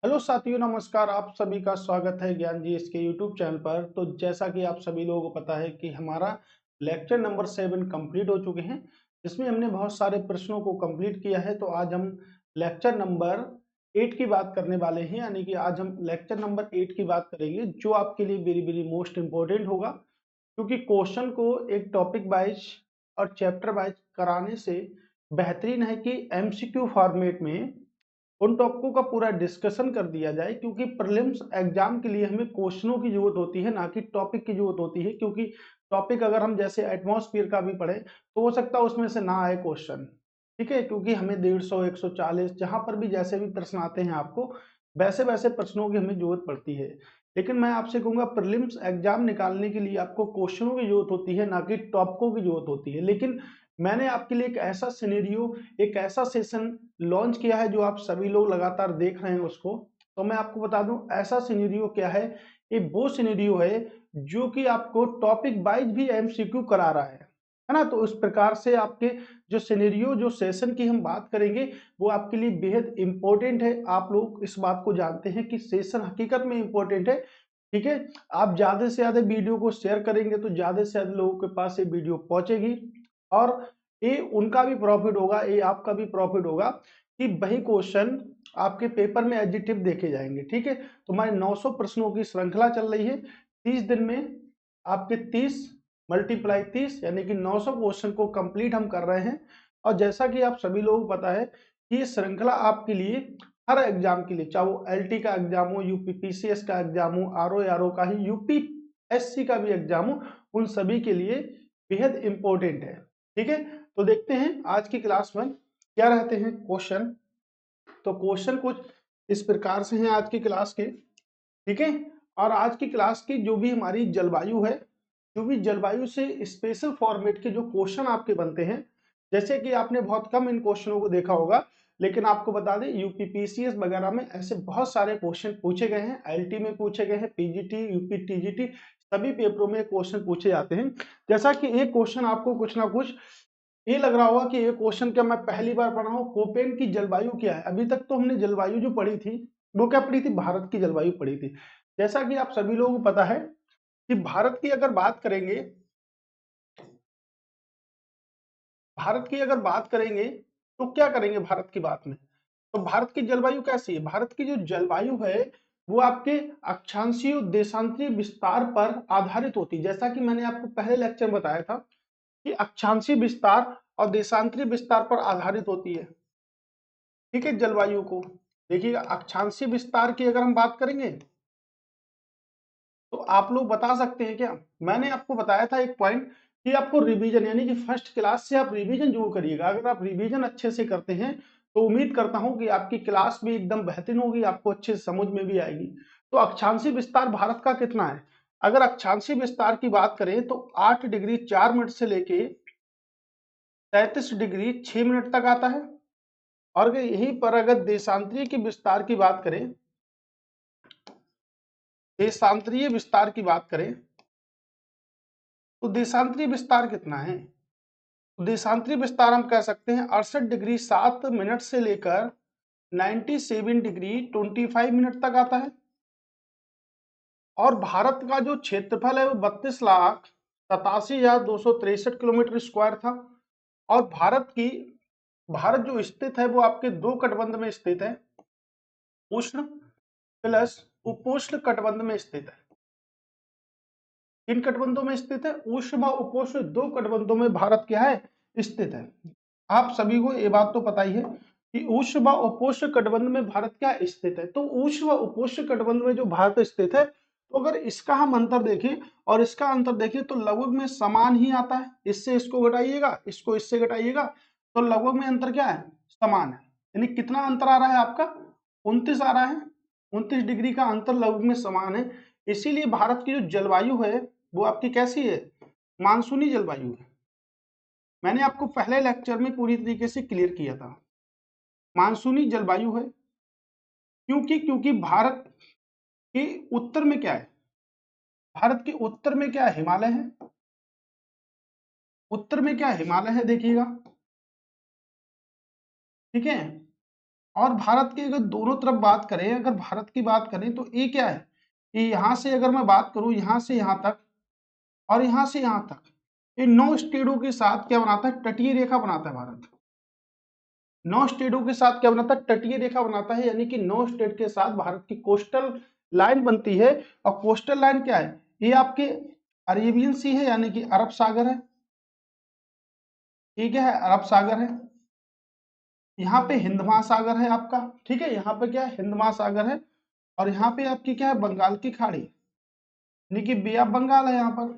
Hello साथियों, नमस्कार। आप सभी का स्वागत है ज्ञान जी इसके यूट्यूब चैनल पर। तो जैसा कि आप सभी लोगों को पता है कि हमारा लेक्चर नंबर 7 कंप्लीट हो चुके हैं, जिसमें हमने बहुत सारे प्रश्नों को कंप्लीट किया है। तो आज हम लेक्चर नंबर 8 की बात करने वाले हैं, यानी कि आज हम लेक्चर नंबर 8 की बात करेंगे, जो आपके लिए वेरी वेरी मोस्ट इंपॉर्टेंट होगा। क्योंकि क्वेश्चन को एक टॉपिक वाइज और चैप्टर वाइज कराने से बेहतरीन है कि एमसीक्यू फॉर्मेट में उन टॉपिकों का पूरा डिस्कशन कर दिया जाए। क्योंकि प्रीलिम्स एग्जाम के लिए हमें क्वेश्चनों की जरूरत होती है, ना कि टॉपिक की जरूरत होती है। क्योंकि टॉपिक अगर हम जैसे एटमॉस्फेयर का भी पढ़े तो हो सकता है उसमें से ना आए क्वेश्चन, ठीक है। क्योंकि हमें 150 140 जहां पर भी जैसे भी प्रश्न आते हैं, आपको वैसे वैसे प्रश्नों की हमें जरूरत पड़ती है। लेकिन मैं आपसे कहूंगा प्रीलिम्स एग्जाम निकालने के लिए आपको क्वेश्चनों की जरूरत होती है, ना कि टॉपिकों की जरूरत होती है। लेकिन मैंने आपके लिए एक ऐसा सिनेरियो, एक ऐसा सेशन लॉन्च किया है जो आप सभी लोग लगातार देख रहे हैं उसको। तो मैं आपको बता दूं ऐसा सिनेरियो क्या है। ये वो सिनेरियो है जो कि आपको टॉपिक वाइज भी एमसीक्यू करा रहा है ना। तो इस प्रकार से आपके जो सिनेरियो, जो सेशन की हम बात करेंगे, वो आपके लिए बेहद इंपॉर्टेंट है। आप लोग इस बात को जानते हैं कि सेशन हकीकत में इंपॉर्टेंट है, ठीक है। आप ज्यादा से ज्यादा वीडियो को शेयर करेंगे तो ज्यादा से ज्यादा लोगों के पास ये वीडियो पहुंचेगी, और ये उनका भी प्रॉफिट होगा, ये आपका भी प्रॉफिट होगा कि वही क्वेश्चन आपके पेपर में एडजेक्टिव देखे जाएंगे, ठीक है। तो हमारे 900 प्रश्नों की श्रृंखला चल रही है। 30 दिन में आपके 30 मल्टीप्लाई 30 यानी कि 900 क्वेश्चन को कंप्लीट हम कर रहे हैं। और जैसा कि आप सभी लोगों को पता है कि ये श्रृंखला आपके लिए हर एग्जाम के लिए, चाहे वो एलटी का एग्जाम हो, यूपीपीसीएस का एग्जाम हो, आरओ का ही, यूपीएससी का भी एग्जाम हो, उन सभी के लिए बेहद इंपॉर्टेंट है, ठीक है। तो देखते हैं आज की क्लास में क्या रहते हैं क्वेश्चन। तो क्वेश्चन कुछ इस प्रकार से हैं आज की क्लास के, ठीक है। और आज की क्लास की जो भी हमारी जलवायु है, जो भी जलवायु से स्पेशल फॉर्मेट के जो क्वेश्चन आपके बनते हैं, जैसे कि आपने बहुत कम इन क्वेश्चनों को देखा होगा, लेकिन आपको बता दें यूपीपीसीएस वगैरह में ऐसे बहुत सारे क्वेश्चन पूछे गए हैं, एलटी में पूछे गए हैं, पीजीटी, यूपी टीजीटी, सभी पेपरों में क्वेश्चन पूछे जाते हैं। जैसा कि एक क्वेश्चन आपको कुछ ना कुछ ये लग रहा होगा कि ये क्वेश्चन क्या मैं पहली बार पढ़ रहा हूँ, कोपेन की जलवायु क्या है। अभी तक तो हमने जलवायु जो पढ़ी थी वो क्या पढ़ी थी, भारत की जलवायु पढ़ी थी। जैसा कि आप सभी लोगों को पता है कि भारत की अगर बात करेंगे, भारत की अगर बात करेंगे तो क्या करेंगे भारत की बात में। तो भारत की जलवायु कैसी है, भारत की जो जलवायु है वो आपके अक्षांशीय देशांतरीय विस्तार पर आधारित होती है। जैसा कि मैंने आपको पहले लेक्चर में बताया था कि अक्षांशीय विस्तार और देशांतरीय विस्तार पर आधारित होती है, ठीक है। जलवायु को देखिएगा, अक्षांशीय विस्तार की अगर हम बात करेंगे तो आप लोग बता सकते हैं क्या। मैंने आपको बताया था एक पॉइंट कि आपको रिवीजन, यानी कि फर्स्ट क्लास से आप रिवीजन जरूर करिएगा। अगर आप रिवीजन अच्छे से करते हैं तो उम्मीद करता हूं कि आपकी क्लास भी एकदम बेहतरीन होगी, आपको अच्छे से समझ में भी आएगी। तो अक्षांशीय विस्तार भारत का कितना है, अगर अक्षांशीय विस्तार की बात करें तो 8 डिग्री 4 मिनट से लेके 33 डिग्री 6 मिनट तक आता है। और अगर यहीं पर अगर देशांतरीय की विस्तार की बात करें, देशांतरीय विस्तार की बात करें तो देशांतरीय विस्तार कितना है। तो देशांतरीय विस्तार हम कह सकते हैं 68 डिग्री 7 मिनट से लेकर 97 डिग्री 25 मिनट तक आता है। और भारत का जो क्षेत्रफल है वो 32,87,263 किलोमीटर स्क्वायर था। और भारत जो स्थित है वो आपके दो कटबंध में स्थित है, उष्ण प्लस उपोष्ण कटबंध में स्थित है। किन कटबंधों में स्थित है, उष्ण व उपोष्ण दो कटबंधों में भारत क्या है, स्थित है। आप सभी को ये बात तो पता ही है कि उष्ण व उपोष्ण कटबंध में भारत क्या स्थित है। तो उष्ण व उपोष्ण कटबंध में जो भारत स्थित है, तो अगर इसका हम अंतर देखें और इसका अंतर देखें तो लगभग में समान ही आता है। इससे इसको घटाइएगा, इसको इससे घटाइएगा, तो लगभग में अंतर क्या है, समान है। यानी कितना अंतर आ रहा है आपका, 29 आ रहा है। 29 डिग्री का अंतर लगभग में समान है। इसीलिए भारत की जो जलवायु है वो आपकी कैसी है, मानसूनी जलवायु है। मैंने आपको पहले लेक्चर में पूरी तरीके से क्लियर किया था, मानसूनी जलवायु है। क्योंकि भारत के उत्तर में क्या है, भारत के उत्तर में क्या है, हिमालय है। उत्तर में क्या है, हिमालय है, देखिएगा, ठीक है। और भारत की अगर दोनों तरफ बात करें, अगर भारत की बात करें तो ये क्या है कि यहाँ से अगर मैं बात करूँ, यहाँ से यहाँ तक और यहाँ से यहाँ तक, ये 9 स्टेटों के साथ क्या बनाता है, तटीय रेखा बनाता है भारत। 9 स्टेटों के साथ क्या बनाता है, तटीय रेखा बनाता है, यानी कि 9 स्टेट के साथ भारत की कोस्टल लाइन बनती है। और कोस्टल लाइन क्या है, ये आपके अरेबियन सी है, यानी कि अरब सागर है। ये क्या है, अरब सागर है। यहाँ पे हिंद महासागर है आपका, ठीक है, यहाँ पे क्या है, हिंद महासागर है। और यहाँ पे आपकी क्या है, बंगाल की खाड़ी, यानी कि बे ऑफ बंगाल है यहाँ पर।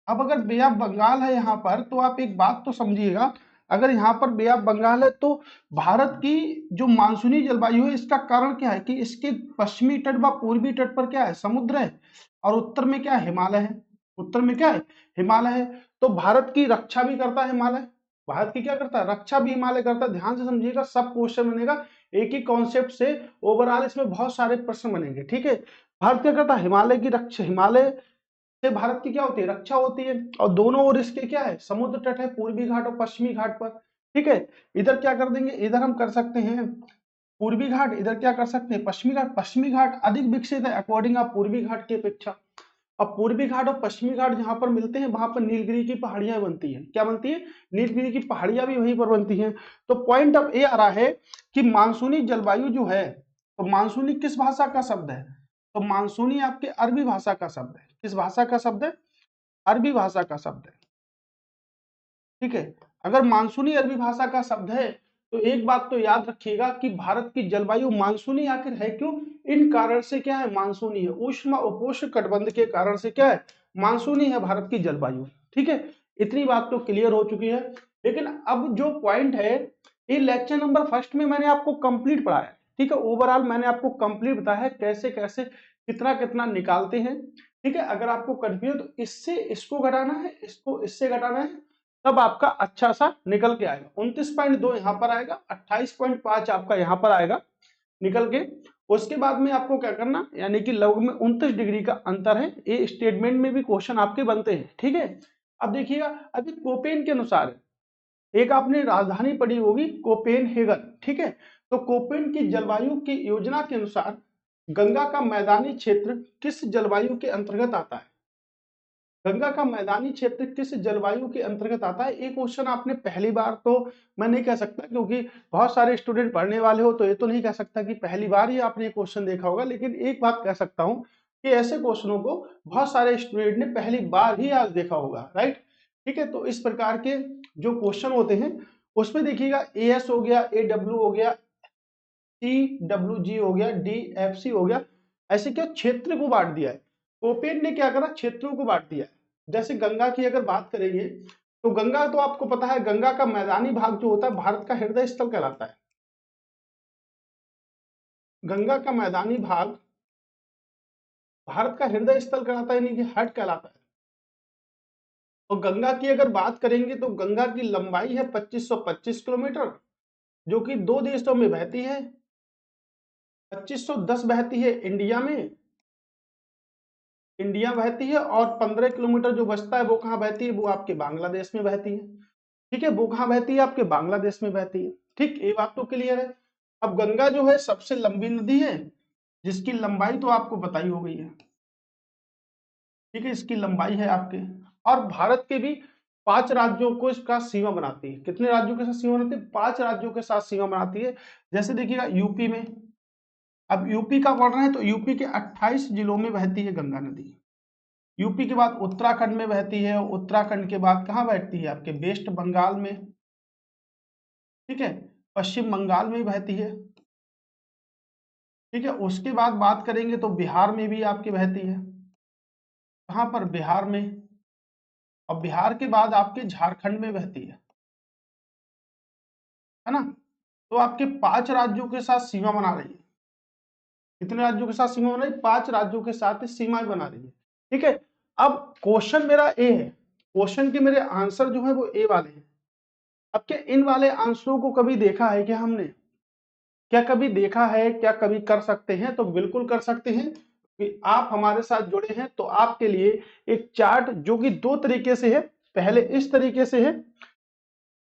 अब अगर बे ऑफ बंगाल है यहाँ पर, तो आप एक बात तो समझिएगा, अगर यहाँ पर बे ऑफ बंगाल है तो भारत की जो मानसूनी जलवायु है, इसका कारण क्या है कि इसके पश्चिमी तट व पूर्वी तट पर क्या है, समुद्र है, और उत्तर में क्या है, हिमालय है। उत्तर में क्या है, हिमालय है। तो भारत की रक्षा भी करता है हिमालय, भारत की क्या करता है, रक्षा भी हिमालय करता है। ध्यान से समझिएगा, सब क्वेश्चन बनेगा एक ही कॉन्सेप्ट से, ओवरऑल इसमें बहुत सारे प्रश्न बनेंगे, ठीक है। भारत क्या करता है, हिमालय की रक्षा, हिमालय से भारत की क्या होती है, रक्षा होती है। और दोनों ओर इसके क्या है, समुद्र तट है, पूर्वी घाट और पश्चिमी घाट पर, ठीक है। इधर क्या कर देंगे, इधर हम कर सकते हैं पूर्वी घाट, इधर क्या कर सकते हैं, पश्चिमी घाट। पश्चिमी घाट अधिक विकसित है अकॉर्डिंग ऑफ पूर्वी घाट की अपेक्षा। और पूर्वी घाट और पश्चिमी घाट जहां पर मिलते हैं, वहां पर नीलगिरी की पहाड़ियां बनती हैं। क्या बनती है, नीलगिरी की पहाड़ियां भी वहीं पर बनती हैं। तो पॉइंट अब ये आ रहा है कि मानसूनी जलवायु जो है, तो मानसूनी किस भाषा का शब्द है, तो मानसूनी आपके अरबी भाषा का शब्द है। किस भाषा का शब्द है, अरबी भाषा का शब्द है, ठीक है। अगर मानसूनी अरबी भाषा का शब्द है, तो एक बात तो याद रखिएगा कि भारत की जलवायु मानसूनी आखिर है क्यों, इन कारण से क्या है, मानसूनी है। उष्ण उपोष्ण कटिबंध के कारण से क्या है, मानसूनी है भारत की जलवायु, ठीक है। इतनी बात तो क्लियर हो चुकी है। लेकिन अब जो पॉइंट है, ये लेक्चर नंबर फर्स्ट में मैंने आपको कंप्लीट पढ़ाया, ठीक है। ओवरऑल मैंने आपको कंप्लीट बताया है कैसे कैसे कितना कितना निकालते हैं, ठीक है। अगर आपको कंफ्यूज तो इससे इसको घटाना है, इसको इससे घटाना है, तब आपका अच्छा सा निकल के आएगा। 29.2 यहाँ पर आएगा, 28.5 आपका यहाँ पर आएगा निकल के। उसके बाद में आपको क्या करना, यानी कि लगभग में 29 डिग्री का अंतर है। ये स्टेटमेंट में भी क्वेश्चन आपके बनते हैं, ठीक है। अब देखिएगा, अभी कोपेन के अनुसार एक आपने राजधानी पढ़ी होगी कोपेनहेगन, ठीक है। तो कोपेन की जलवायु की योजना के अनुसार गंगा का मैदानी क्षेत्र किस जलवायु के अंतर्गत आता है, गंगा का मैदानी क्षेत्र किस जलवायु के अंतर्गत आता है। एक क्वेश्चन आपने पहली बार, तो मैं नहीं कह सकता क्योंकि बहुत सारे स्टूडेंट पढ़ने वाले हो, तो ये तो नहीं कह सकता कि पहली बार ही आपने क्वेश्चन देखा होगा। लेकिन एक बात कह सकता हूं कि ऐसे क्वेश्चनों को बहुत सारे स्टूडेंट ने पहली बार ही आज देखा होगा, राइट, ठीक है। तो इस प्रकार के जो क्वेश्चन होते हैं, उसमें देखिएगा एएस हो गया, एडब्ल्यू हो गया, CWG हो गया, DFC हो गया, ऐसे क्या क्षेत्र को बांट दिया है। कोपेन ने क्या करा, क्षेत्रों को बांट दिया है। जैसे गंगा की अगर बात करेंगे, तो गंगा तो आपको पता है, गंगा का मैदानी भाग जो होता है भारत का हृदय स्थल कहलाता है। गंगा का मैदानी भाग भारत का हृदय स्थल कहलाता है, यानी कि हार्ट कहलाता है। और गंगा की अगर बात करेंगे, तो गंगा की लंबाई है 2525 किलोमीटर, जो कि दो देशों में बहती है। 2510 बहती है इंडिया में, इंडिया बहती है, और 15 किलोमीटर जो बचता है वो कहाँ बहती है, वो आपके बांग्लादेश में बहती है, ठीक है। वो कहाँ बहती है, आपके बांग्लादेश में बहती है, ठीक, ये बात तो क्लियर है। अब गंगा जो है सबसे लंबी नदी है, जिसकी लंबाई तो आपको बताई हो गई है, ठीक है, इसकी लंबाई है आपके। और भारत के भी 5 राज्यों को इसका सीमा बनाती है। कितने राज्यों के साथ सीमा बनाती है, 5 राज्यों के साथ सीमा बनाती है। जैसे देखिएगा यूपी में, अब यूपी का पढ़ रहे हैं तो यूपी के 28 जिलों में बहती है गंगा नदी। यूपी के बाद उत्तराखंड में बहती है, उत्तराखंड के बाद कहाँ बहती है, आपके वेस्ट बंगाल में, ठीक है, पश्चिम बंगाल में बहती है, ठीक है। उसके बाद बात करेंगे तो बिहार में भी आपकी बहती है, कहाँ पर, बिहार में। और बिहार के बाद आपके झारखंड में बहती है ना। तो आपके 5 राज्यों के साथ सीमा बना रही है। कितने राज्यों के साथ सीमा बना रही है, 5 राज्यों के साथ सीमा बना रही है, ठीक है। अब क्वेश्चन मेरा ए है, क्वेश्चन के मेरे आंसर जो है वो ए वाले हैं। अब क्या इन वाले आंसरों को कभी देखा है क्या हमने, क्या कभी देखा है, क्या कभी कर सकते हैं, तो बिल्कुल कर सकते हैं कि आप हमारे साथ जुड़े हैं। तो आपके लिए एक चार्ट जो कि 2 तरीके से है, पहले इस तरीके से है,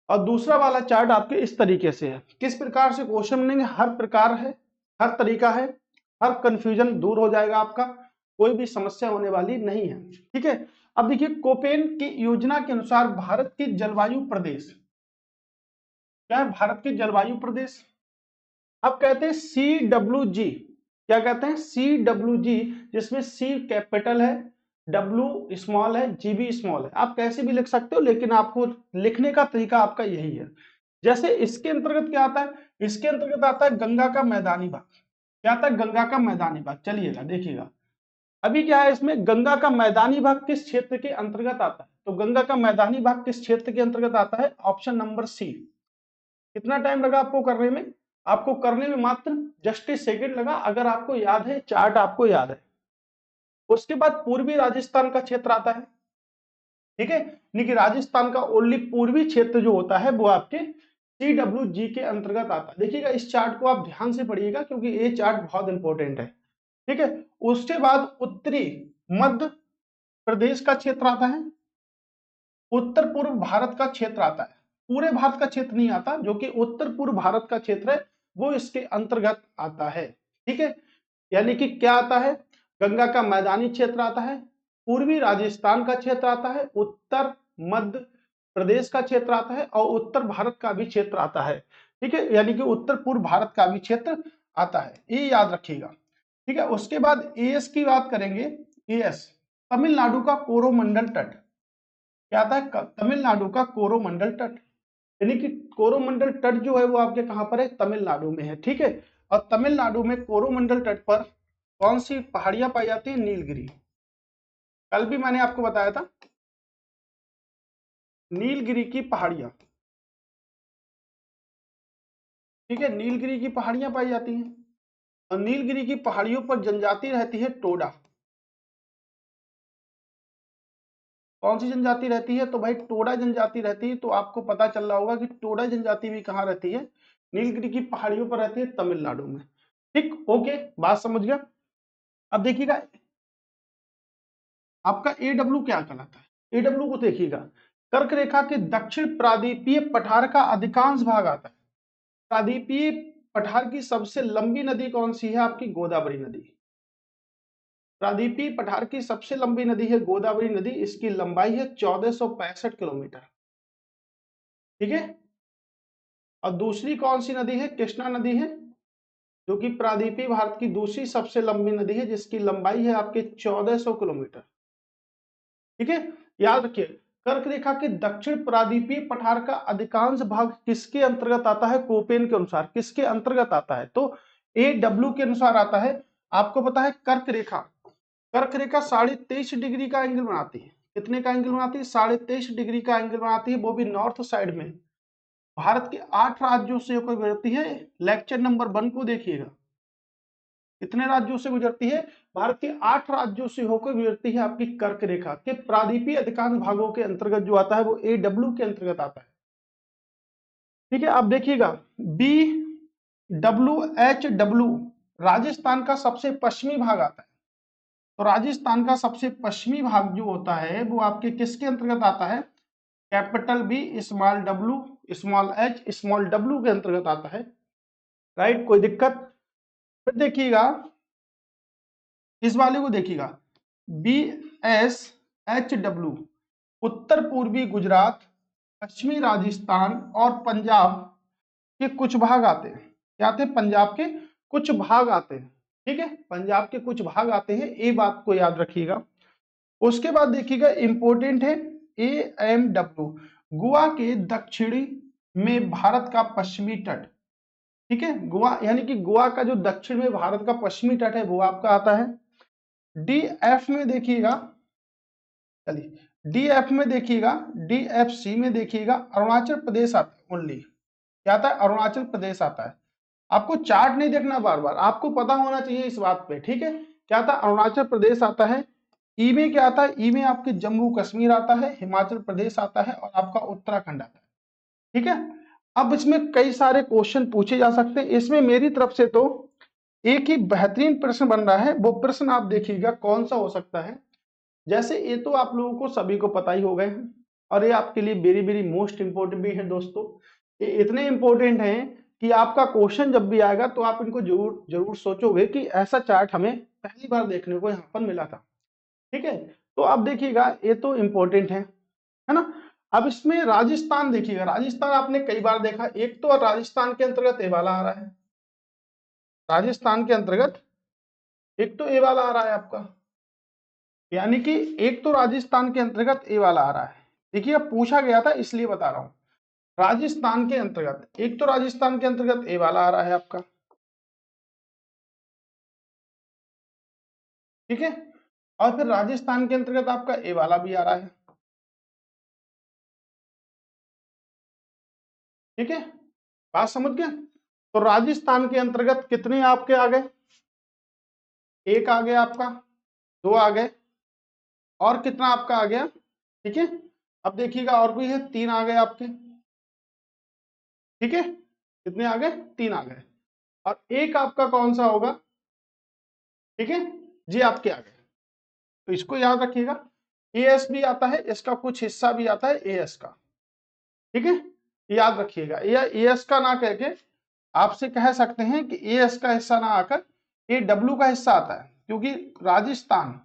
और दूसरा वाला चार्ट आपके इस तरीके से है। किस प्रकार से क्वेश्चन बनेंगे, हर प्रकार है, हर तरीका है, हर कंफ्यूजन दूर हो जाएगा आपका, कोई भी समस्या होने वाली नहीं है। ठीक है, अब देखिए कोपेन की योजना के अनुसार भारत की जलवायु प्रदेश क्या है, भारत के जलवायु प्रदेश अब कहते हैं CWG, क्या कहते हैं CWG, जिसमें C कैपिटल है, W स्मॉल है, GB स्मॉल है। आप कैसे भी लिख सकते हो, लेकिन आपको लिखने का तरीका आपका यही है। जैसे इसके अंतर्गत क्या आता है, इसके अंतर्गत आता है गंगा का मैदानी भाग। क्या आता है, गंगा का मैदानी भाग। चलिएगा देखिएगा अभी क्या है, इसमें गंगा का मैदानी भाग किस क्षेत्र के अंतर्गत आता है, तो गंगा का मैदानी भाग किस क्षेत्र के अंतर्गत आता है, ऑप्शन नंबर सी। कितना टाइम लगा आपको करने में, आपको करने में मात्र जस्ट ए सेकेंड लगा, अगर आपको याद है, चार्ट आपको याद है। उसके बाद पूर्वी राजस्थान का क्षेत्र आता है। ठीक है, यानी कि राजस्थान का ओनली पूर्वी क्षेत्र जो होता है वो आपके CWG के अंतर्गत आता है। देखिएगा इस चार्ट को आप ध्यान से पढ़िएगा, क्योंकि ये चार्ट बहुत इंपॉर्टेंट है। ठीक है, उसके बाद उत्तरी मध्य प्रदेश का क्षेत्र आता है, उत्तर पूर्व भारत का क्षेत्र आता है, पूरे भारत का क्षेत्र नहीं आता, जो कि उत्तर पूर्व भारत का क्षेत्र है वो इसके अंतर्गत आता है। ठीक है, यानी कि क्या आता है, गंगा का मैदानी क्षेत्र आता है, पूर्वी राजस्थान का क्षेत्र आता है, उत्तर मध्य प्रदेश का क्षेत्र आता है, और उत्तर भारत का भी क्षेत्र आता है। ठीक है, यानी कि उत्तर पूर्व भारत का भी क्षेत्र आता है, ये याद रखिएगा। ठीक है, उसके बाद एएस की बात करेंगे। एएस तमिलनाडु का कोरोमंडल तट, क्या आता है, तमिलनाडु का कोरोमंडल तट, यानी कि कोरोमंडल तट जो है वो आपके कहां पर है, तमिलनाडु में है। ठीक है, और तमिलनाडु में कोरोमंडल तट पर कौन सी पहाड़ियां पाई जाती है, नीलगिरी। कल भी मैंने आपको बताया था, नीलगिरी की पहाड़ियां। ठीक है, नीलगिरी की पहाड़ियां पाई जाती हैं, और नीलगिरी की पहाड़ियों पर जनजाति रहती है टोडा। कौन सी जनजाति रहती है, तो भाई टोडा जनजाति रहती है। तो आपको पता चल रहा होगा कि टोडा जनजाति भी कहाँ रहती है, नीलगिरी की पहाड़ियों पर रहती है, तमिलनाडु में। ठीक, ओके, बात समझ गया। अब देखिएगा आपका AW क्या कहलाता है, AW को देखिएगा, कर्क रेखा के दक्षिण प्रादीपीय पठार का अधिकांश भाग आता है। प्रादीपीय पठार की सबसे लंबी नदी कौन सी है, आपकी गोदावरी नदी। प्रादीपीय पठार की सबसे लंबी नदी है गोदावरी नदी, इसकी लंबाई है 1465 किलोमीटर। ठीक है, और दूसरी कौन सी नदी है, कृष्णा नदी है, जो कि प्रादीपीय भारत की दूसरी सबसे लंबी नदी है, जिसकी लंबाई है आपके 1400 किलोमीटर। ठीक है, याद रखिए कर्क रेखा के दक्षिण प्रादीपीय पठार का अधिकांश भाग किसके अंतर्गत आता है, कोपेन के अनुसार किसके अंतर्गत आता है, तो AW के अनुसार आता है। आपको पता है कर्क रेखा 23.5 डिग्री का एंगल बनाती है। कितने का एंगल बनाती है, 23.5 डिग्री का एंगल बनाती है, वो भी नॉर्थ साइड में। भारत के 8 राज्यों से होकर गुजरती है। लेक्चर नंबर 1 को देखिएगा, कितने राज्यों से गुजरती है, भारत के 8 राज्यों से होकर गुजरती है आपकी कर्क रेखा के प्रादीपीय अधिकांश भागों के अंतर्गत जो आता है वो AW के अंतर्गत आता है। ठीक है, आप देखिएगा BWHW राजस्थान का सबसे पश्चिमी भाग आता है। तो राजस्थान का सबसे पश्चिमी भाग जो होता है वो आपके किसके अंतर्गत आता है, capital B small W small H small W के अंतर्गत आता है। राइट, कोई दिक्कत। फिर देखिएगा इस वाले को देखिएगा, BSHW उत्तर पूर्वी गुजरात, पश्चिमी राजस्थान और पंजाब के कुछ भाग आते हैं। क्या आते हैं, पंजाब के कुछ भाग आते हैं। ठीक है, पंजाब के कुछ भाग आते हैं, ये बात को याद रखिएगा। उसके बाद देखिएगा इंपॉर्टेंट है AMW गोवा के दक्षिणी में भारत का पश्चिमी तट। ठीक है, गोवा यानी कि गोवा का जो दक्षिण में भारत का पश्चिमी तट है वो आपका आता है। DF में देखिएगा, चलिए DF में देखिएगा, DFC में देखिएगा अरुणाचल प्रदेश आता है ओनली। क्या आता है, अरुणाचल प्रदेश आता है। आपको चार्ट नहीं देखना बार बार, आपको पता होना चाहिए इस बात पे। ठीक है, क्या आता है, अरुणाचल प्रदेश आता है। ई में क्या आता है, ई में आपके जम्मू कश्मीर आता है, हिमाचल प्रदेश आता है, और आपका उत्तराखंड आता है। ठीक है, अब इसमें कई सारे क्वेश्चन पूछे जा सकते हैं। इसमें मेरी तरफ से तो एक ही बेहतरीन प्रश्न बन रहा है, वो प्रश्न आप देखिएगा कौन सा हो सकता है। जैसे ये तो आप लोगों को सभी को पता ही हो गए हैं, और ये आपके लिए वेरी वेरी मोस्ट इंपोर्टेंट भी है दोस्तों। ये इतने इंपॉर्टेंट हैं कि आपका क्वेश्चन जब भी आएगा तो आप इनको जरूर जरूर सोचोगे कि ऐसा चार्ट हमें पहली बार देखने को यहाँ पर मिला था। ठीक है, तो आप देखिएगा ये तो इंपॉर्टेंट है ना। अब इसमें राजस्थान देखिएगा, राजस्थान आपने कई बार देखा, एक तो राजस्थान के अंतर्गत ये वाला आ रहा है, राजस्थान के अंतर्गत एक तो ये वाला आ रहा है आपका, यानी कि एक तो राजस्थान के अंतर्गत ये वाला आ रहा है। देखिए अब पूछा गया था इसलिए बता रहा हूं, राजस्थान के अंतर्गत एक तो राजस्थान के अंतर्गत ये वाला आ रहा है आपका, ठीक है, और फिर राजस्थान के अंतर्गत आपका ये वाला भी आ रहा है, ठीक है, बात समझ गए। तो राजस्थान के अंतर्गत कितने आपके आ गए, एक आ गया आपका, दो आ गए, और कितना आपका आ गया, ठीक है। अब देखिएगा और भी है, तीन आ गए आपके, ठीक है, कितने आ गए, तीन आ गए, और एक आपका कौन सा होगा, ठीक है जी, आपके आ गए। तो इसको याद रखिएगा, एएस भी आता है, इसका कुछ हिस्सा भी आता है एएस का, ठीक है, याद रखिएगा। या एएस का ना कह के आपसे कह सकते हैं कि एएस का हिस्सा ना आकर ए डब्ल्यू का हिस्सा आता है, क्योंकि राजस्थान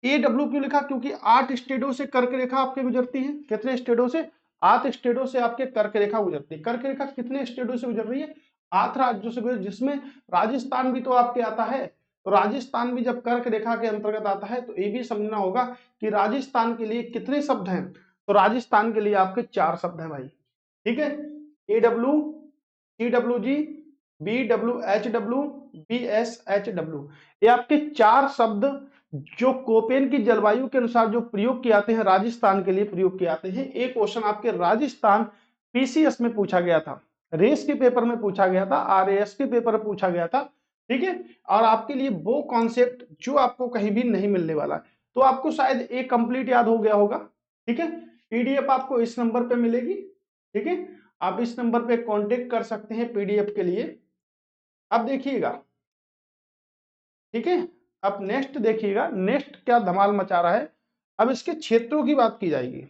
ए डब्ल्यू क्यों लिखा, क्योंकि 8 स्टेटों से कर्क रेखा आपके गुजरती है, कितने स्टेटों से, 8 स्टेटों से आपके कर्क रेखा गुजरती है। कर्क रेखा कितने स्टेटों से गुजर रही है, 8 राज्यों से गुजर, जिसमें राजस्थान भी तो आपके आता है। तो राजस्थान भी जब कर्क रेखा के अंतर्गत आता है तो ये भी समझना होगा कि राजस्थान के लिए कितने शब्द हैं, तो राजस्थान के लिए आपके 4 शब्द हैं भाई, ठीक है, A W, C W G, B W H W, B S H W, ये आपके 4 शब्द जो कोपेन की जलवायु के अनुसार जो प्रयोग किए जाते हैं, राजस्थान के लिए प्रयोग किए जाते हैं। एक क्वेश्चन आपके राजस्थान पीसीएस में पूछा गया था, रेस के पेपर में पूछा गया था, आरएएस के पेपर में पूछा गया था, ठीक है, और आपके लिए वो कॉन्सेप्ट जो आपको कहीं भी नहीं मिलने वाला है। तो आपको शायद एक कंप्लीट याद हो गया होगा, ठीक है, पीडीएफ आपको इस नंबर पे मिलेगी, ठीक है, आप इस नंबर पे कांटेक्ट कर सकते हैं पीडीएफ के लिए। अब देखिएगा, ठीक है, अब नेक्स्ट देखिएगा, नेक्स्ट क्या धमाल मचा रहा है। अब इसके क्षेत्रों की बात की जाएगी,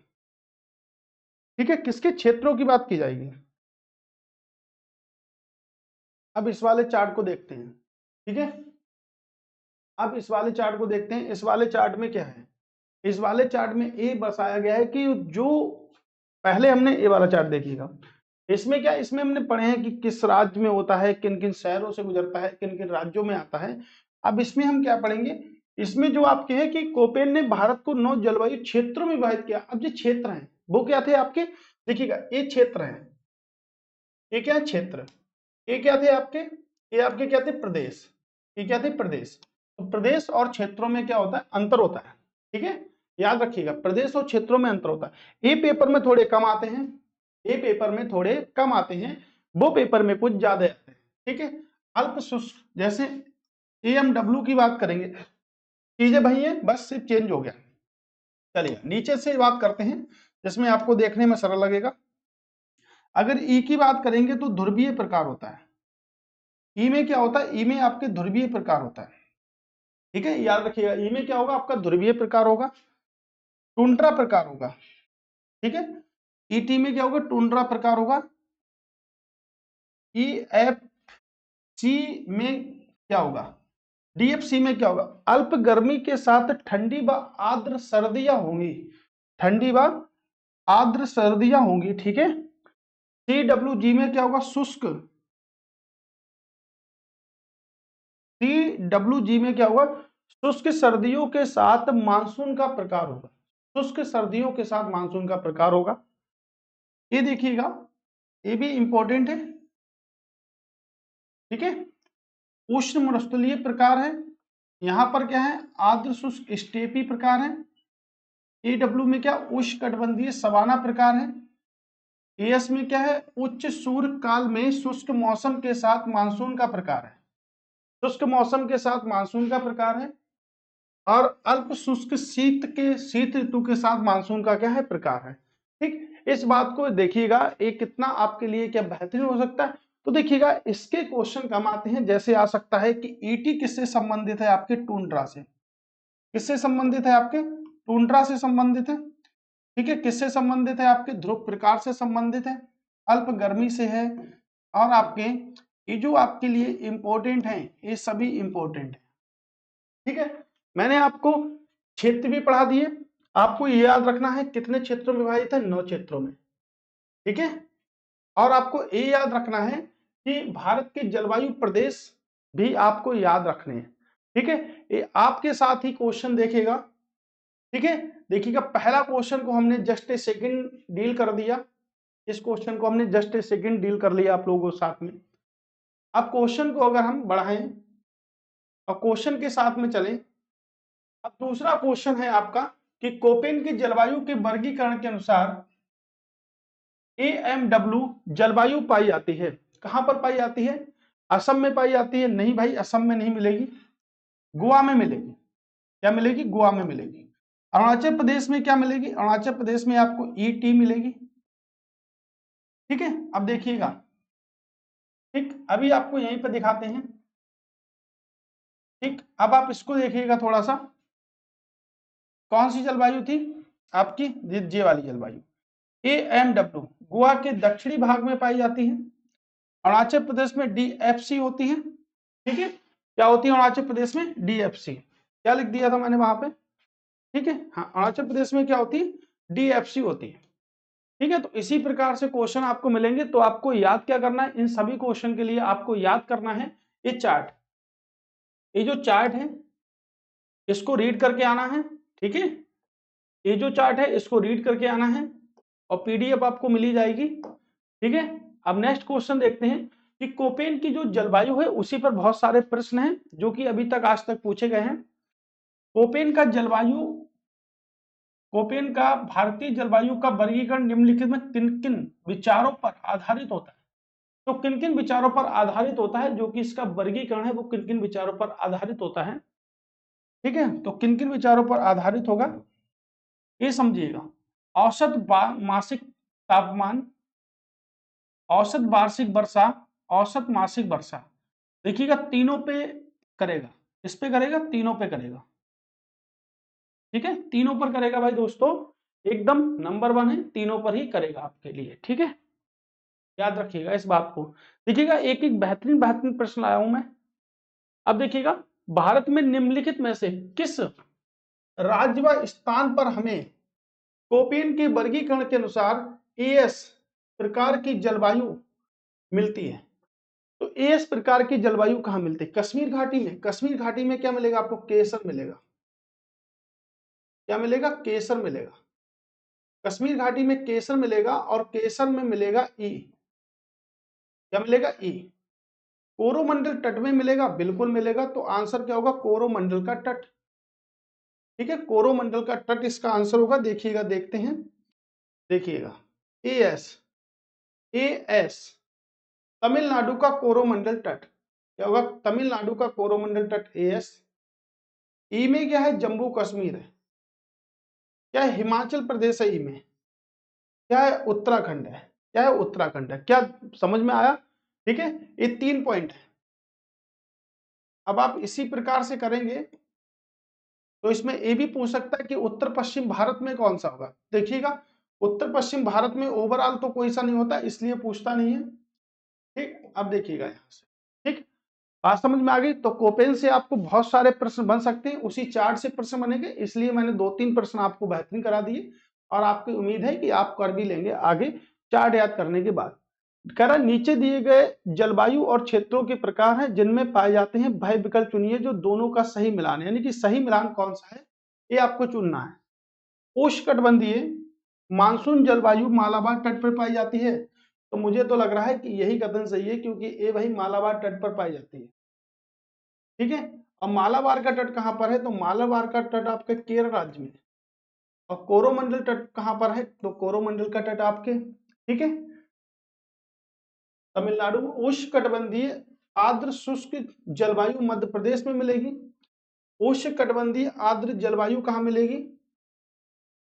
ठीक है, किसके क्षेत्रों की बात की जाएगी। अब इस वाले चार्ट को देखते हैं, ठीक है, अब इस वाले चार्ट को देखते हैं। इस वाले चार्ट में क्या है, इस वाले चार्ट में ये बताया गया है कि जो पहले हमने ये वाला चार्ट देखिएगा, इसमें क्या, इसमें हमने पढ़े हैं कि किस राज्य में होता है, किन किन शहरों से गुजरता है, किन किन राज्यों में आता है। अब इसमें हम क्या पढ़ेंगे, इसमें जो आपके है कि कोपेन ने भारत को 9 जलवायु क्षेत्रों में विभाजित किया। अब जो क्षेत्र हैं वो क्या थे आपके, देखिएगा ये क्षेत्र हैं, ये क्या क्षेत्र, ये क्या थे आपके, ये आपके क्या थे, प्रदेश, ये क्या थे, प्रदेश। तो प्रदेश और क्षेत्रों में क्या होता है, अंतर होता है, ठीक है, याद रखिएगा प्रदेश और क्षेत्रों में अंतर होता है। ये पेपर में थोड़े कम आते हैं, ये पेपर में थोड़े कम आते हैं, वो पेपर में कुछ ज्यादा आते हैं, ठीक है। अल्प शुष्क, जैसे एएमडब्ल्यू की बात करेंगे, चीजें भाई है बस सिर्फ चेंज हो गया। चलिए नीचे से बात करते हैं जिसमें आपको देखने में सरल लगेगा। अगर ई की बात करेंगे तो ध्रुवीय प्रकार होता है, ई में क्या होता है, ई में आपके ध्रुवीय प्रकार होता है, ठीक है, याद रखिएगा ई में क्या होगा, आपका ध्रुवीय प्रकार होगा, टुंड्रा प्रकार होगा, ठीक है, ईटी में क्या होगा, टुंड्रा प्रकार होगा। ई एफ सी में क्या होगा, डीएफसी में क्या होगा, अल्प गर्मी के साथ ठंडी व आर्द्र सर्दियां होंगी, ठंडी व आर्द्र सर्दियां होंगी, ठीक है। सीडब्ल्यूजी में क्या होगा, शुष्क, सीडब्ल्यूजी में क्या होगा, शुष्क सर्दियों के साथ मानसून का प्रकार होगा, शुष्क सर्दियों के साथ मानसून का प्रकार होगा। ये देखिएगा ये भी इंपॉर्टेंट है, ठीक है, उष्ण मरुस्थलीय प्रकार है, यहां पर क्या है, आर्द्र शुष्क स्टेपी प्रकार है। एडब्ल्यू में क्या, उष्णकटिबंधीय सवाना प्रकार है। एएस में क्या है, उच्च सूर्य काल में शुष्क मौसम के साथ मानसून का प्रकार है, शुष्क मौसम के साथ मानसून का प्रकार है। और अल्प शुष्क शीत ऋतु के साथ मानसून का क्या है, प्रकार है, ठीक। इस बात को देखिएगा ये कितना आपके लिए क्या बेहतरीन हो सकता है। तो देखिएगा इसके क्वेश्चन कम आते हैं, जैसे आ सकता है कि ईटी किससे संबंधित है, आपके टुंड्रा से, किससे संबंधित है, आपके टुंड्रा से संबंधित है। ठीक है, किससे संबंधित है? आपके ध्रुव प्रकार से संबंधित है, अल्प गर्मी से है, और आपके ये जो आपके लिए इंपॉर्टेंट है, ये सभी इंपॉर्टेंट है। ठीक है, मैंने आपको क्षेत्र भी पढ़ा दिए, आपको ये याद रखना है कितने क्षेत्रों में विभाजित है, 9 क्षेत्रों में। ठीक है, और आपको ये याद रखना है कि भारत के जलवायु प्रदेश भी आपको याद रखने हैं। ठीक है, ये आपके साथ ही क्वेश्चन देखेगा। ठीक है, देखिएगा पहला क्वेश्चन को हमने जस्ट ए सेकंड डील कर दिया, इस क्वेश्चन को हमने जस्ट ए सेकंड डील कर लिया आप लोगों के साथ में। अब क्वेश्चन को अगर हम बढ़ाएं और क्वेश्चन के साथ में चलें, अब दूसरा क्वेश्चन है आपका कि कोपेन की जलवायु के वर्गीकरण के अनुसार AMW जलवायु पाई जाती है, कहां पर पाई जाती है? असम में पाई जाती है? नहीं भाई, असम में नहीं मिलेगी, गोवा में मिलेगी। क्या मिलेगी? गोवा में मिलेगी। अरुणाचल प्रदेश में क्या मिलेगी? अरुणाचल प्रदेश में आपको ET मिलेगी। ठीक है, अब देखिएगा, ठीक, अभी आपको यहीं पर दिखाते हैं। ठीक, अब आप इसको देखिएगा थोड़ा सा, कौन सी जलवायु थी आपकी? ये वाली जलवायु AMW गोवा के दक्षिणी भाग में पाई जाती है। अरुणाचल प्रदेश में DFC होती है। ठीक है, क्या होती है अरुणाचल प्रदेश में? DFC। क्या लिख दिया था मैंने वहां पे? ठीक है, हाँ, अरुणाचल प्रदेश में क्या होती है? DFC होती है। ठीक है, तो इसी प्रकार से क्वेश्चन आपको मिलेंगे, तो आपको याद क्या करना है? इन सभी क्वेश्चन के लिए आपको याद करना है ये चार्ट, ये जो चार्ट है इसको रीड करके आना है। ठीक है, ये जो चार्ट है इसको रीड करके आना है, और PDF आपको मिली जाएगी। ठीक है, अब नेक्स्ट क्वेश्चन देखते हैं कि कोपेन की जो जलवायु है उसी पर बहुत सारे प्रश्न हैं जो कि अभी तक आज तक पूछे गए हैं। कोपेन का जलवायु, कोपेन का भारतीय जलवायु का वर्गीकरण निम्नलिखित में किन किन विचारों पर आधारित होता है? तो किन किन विचारों पर आधारित होता है, जो कि इसका वर्गीकरण है वो किन किन विचारों पर आधारित होता है? ठीक है, तो किन किन विचारों पर आधारित होगा ये समझिएगा। औसत मासिक तापमान, औसत वार्षिक वर्षा, औसत मासिक वर्षा। देखिएगा तीनों पे करेगा, इस पे करेगा, तीनों पे करेगा। ठीक है, तीनों पर करेगा भाई दोस्तों, एकदम नंबर 1 है, तीनों पर ही करेगा आपके लिए। ठीक है, याद रखिएगा इस बात को। देखिएगा एक एक बेहतरीन बेहतरीन प्रश्न लाया हूं मैं। अब देखिएगा, भारत में निम्नलिखित में से किस राज्य व स्थान पर हमें कोपेन के वर्गीकरण के अनुसार AS प्रकार की जलवायु मिलती है? तो AS प्रकार की जलवायु कहां मिलती है? कश्मीर घाटी में। कश्मीर घाटी में क्या मिलेगा आपको? केसर मिलेगा। क्या मिलेगा? केसर मिलेगा। कश्मीर घाटी में केसर मिलेगा, और केसर में मिलेगा ई। क्या मिलेगा? ई। कोरोमंडल तट में मिलेगा? बिल्कुल मिलेगा। तो आंसर क्या होगा? कोरोमंडल का तट। ठीक है, कोरोमंडल का तट इसका आंसर होगा। देखिएगा, देखते हैं, देखिएगा AS, AS तमिलनाडु का कोरोमंडल तट क्या होगा? तमिलनाडु का कोरोमंडल तट AS। ई में क्या है? जम्मू कश्मीर है। क्या है? हिमाचल प्रदेश है ई में। क्या है? उत्तराखंड है। क्या है? उत्तराखंड है। क्या समझ में आया? ठीक है, ये 3 पॉइंट है। अब आप इसी प्रकार से करेंगे तो इसमें ये भी पूछ सकता है कि उत्तर पश्चिम भारत में कौन सा होगा। देखिएगा, उत्तर पश्चिम भारत में ओवरऑल तो कोई सा नहीं होता, इसलिए पूछता नहीं है। ठीक, अब देखिएगा यहां से। ठीक, बात समझ में आ गई? तो कोपेन से आपको बहुत सारे प्रश्न बन सकते हैं, उसी चार्ट से प्रश्न बनेंगे, इसलिए मैंने 2-3 प्रश्न आपको बेहतरीन करा दिए, और आपकी उम्मीद है कि आप कर भी लेंगे आगे चार्ट याद करने के बाद। कह रहा नीचे दिए गए जलवायु और क्षेत्रों के प्रकार हैं जिनमें पाए जाते हैं, वह विकल्प चुनिए जो दोनों का सही मिलान है, यानी कि सही मिलान कौन सा है ये आपको चुनना है। उष्णकटिबंधीय मानसून जलवायु मालाबार तट पर पाई जाती है, तो मुझे तो लग रहा है कि यही कथन सही है, क्योंकि ये वही मालाबार तट पर पाई जाती है। ठीक है, और मालाबार का तट कहां पर है? तो मालाबार का तट आपके केरल राज्य में। और कोरोमंडल तट कहां पर है? तो कोरोमंडल का तट आपके, ठीक है, तमिलनाडु में। उष्णकटिबंधीय आर्द्र शुष्क जलवायु मध्य प्रदेश में मिलेगी। उष्णकटिबंधीय आर्द्र जलवायु कहां मिलेगी?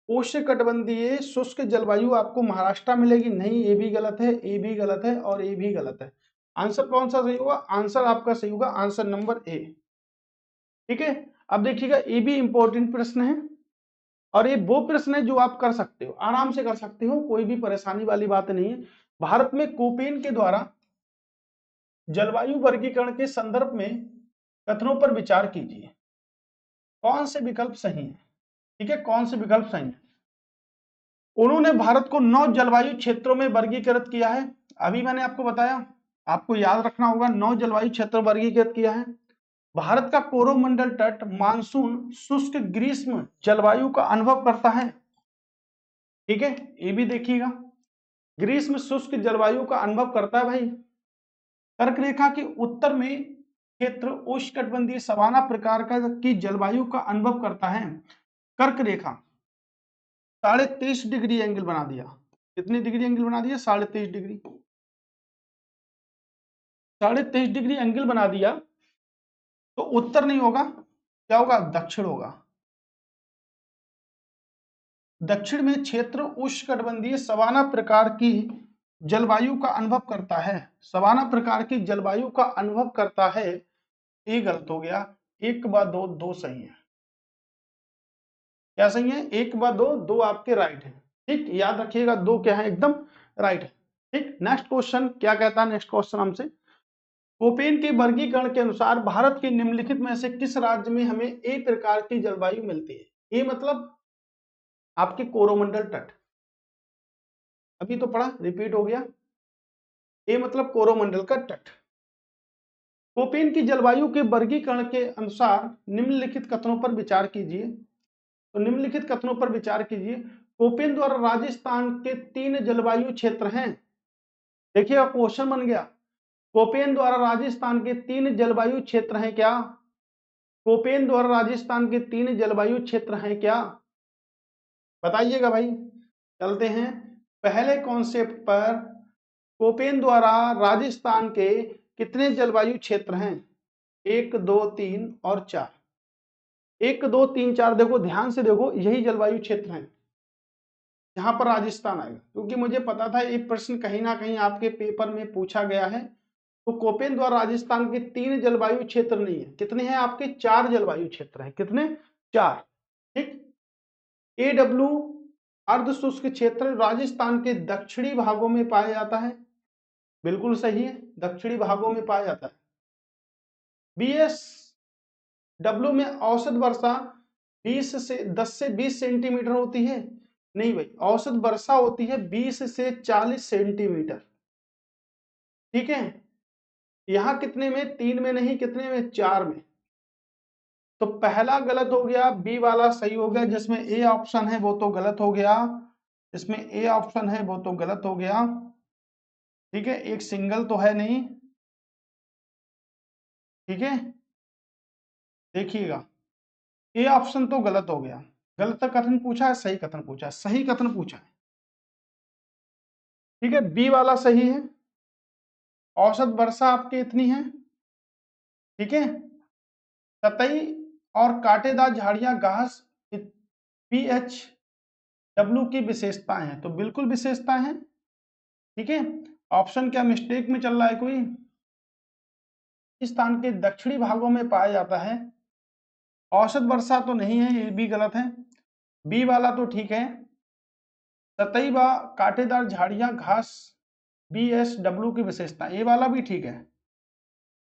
उष्णकटिबंधीय शुष्क जलवायु आपको महाराष्ट्र मिलेगी। नहीं, ये भी गलत है, ये भी गलत है, और ये भी गलत है। आंसर कौन सा सही होगा? आंसर आपका सही होगा आंसर नंबर A। ठीक है, अब देखिएगा ये भी इंपॉर्टेंट प्रश्न है। और ये वो प्रश्न है जो आप कर सकते हो, आराम से कर सकते हो, कोई भी परेशानी वाली बात नहीं है। भारत में कोपेन के द्वारा जलवायु वर्गीकरण के संदर्भ में कथनों पर विचार कीजिए। कौन से विकल्प सही है? ठीक है, कौन से विकल्प सही है? उन्होंने भारत को 9 जलवायु क्षेत्रों में वर्गीकृत किया है। अभी मैंने आपको बताया, आपको याद रखना होगा, 9 जलवायु क्षेत्र वर्गीकृत किया है। भारत का कोरोमंडल तट मानसून शुष्क ग्रीष्म जलवायु का अनुभव करता है। ठीक है, ये भी देखिएगा, ग्रीष्म शुष्क जलवायु का अनुभव करता है भाई। कर्क रेखा के उत्तर में क्षेत्र उष्णकटिबंधीय सवाना प्रकार का की जलवायु का अनुभव करता है। कर्क रेखा 23.5 डिग्री एंगल बना दिया। कितनी डिग्री एंगल बना दिया? 23.5 डिग्री। 23.5 डिग्री एंगल बना दिया तो उत्तर नहीं होगा, क्या होगा? दक्षिण होगा। दक्षिण में क्षेत्र उष्णकटिबंधीय सवाना प्रकार की जलवायु का अनुभव करता है। सवाना प्रकार की जलवायु का अनुभव करता है, ये गलत हो गया। 1 व 2 दो सही है। क्या सही है? 1 व 2 दो आपके राइट है। ठीक, याद रखिएगा, दो क्या है? एकदम राइट है। ठीक, नेक्स्ट क्वेश्चन क्या कहता है? नेक्स्ट क्वेश्चन हमसे, कोपेन के वर्गीकरण के अनुसार भारत के निम्नलिखित में से किस राज्य में हमें ए प्रकार की जलवायु मिलती है? ये मतलब आपके कोरोमंडल तट, अभी तो पढ़ा, रिपीट हो गया। ए मतलब कोरोमंडल का तट। कोपेन की जलवायु के वर्गीकरण के अनुसार निम्नलिखित कथनों पर विचार कीजिए। तो निम्नलिखित कथनों पर विचार कीजिए। कोपेन द्वारा राजस्थान के 3 जलवायु क्षेत्र हैं। देखिए क्वेश्चन बन गया, कोपेन द्वारा राजस्थान के 3 जलवायु क्षेत्र हैं क्या? कोपेन द्वारा राजस्थान के 3 जलवायु क्षेत्र हैं क्या? बताइएगा भाई। चलते हैं पहले कॉन्सेप्ट पर। कोपेन द्वारा राजस्थान के कितने जलवायु क्षेत्र हैं? 1 2 3 और 4। 1 2 3 4 देखो, ध्यान से देखो, यही जलवायु क्षेत्र हैं जहां पर राजस्थान आएगा, क्योंकि मुझे पता था ये प्रश्न कहीं ना कहीं आपके पेपर में पूछा गया है। तो कोपेन द्वारा राजस्थान के 3 जलवायु क्षेत्र नहीं है, कितने हैं आपके? 4 जलवायु क्षेत्र हैं। कितने? 4। ठीक, एडब्ल्यू अर्ध शुष्क क्षेत्र राजस्थान के दक्षिणी भागों में पाया जाता है। बिल्कुल सही है, दक्षिणी भागों में पाया जाता है। बीएस डब्ल्यू में औसत वर्षा 10 से 20 सेंटीमीटर होती है। नहीं भाई, औसत वर्षा होती है 20 से 40 सेंटीमीटर। ठीक है, यहां कितने में? 3 में नहीं, कितने में? 4 में। तो पहला गलत हो गया, बी वाला सही हो गया। जिसमें ए ऑप्शन है वो तो गलत हो गया, इसमें ए ऑप्शन है वो तो गलत हो गया। ठीक है, एक सिंगल तो है नहीं। ठीक है, देखिएगा, ए ऑप्शन तो गलत हो गया। गलत कथन पूछा है, सही कथन पूछा है, सही कथन पूछा है। ठीक है, बी वाला सही है। औसत वर्षा आपकी इतनी है। ठीक है, सतही और कांटेदार झाड़ियां घास पीएच डब्ल्यू की विशेषताएं हैं, तो बिल्कुल विशेषताएं हैं। ठीक है, ऑप्शन क्या मिस्टेक में चल रहा है कोई? स्थान के दक्षिणी भागों में पाया जाता है। औसत वर्षा तो नहीं है, ये भी गलत है। बी वाला तो ठीक है, सतही व कांटेदार झाड़ियां घास BSW की विशेषता, ए वाला भी ठीक है।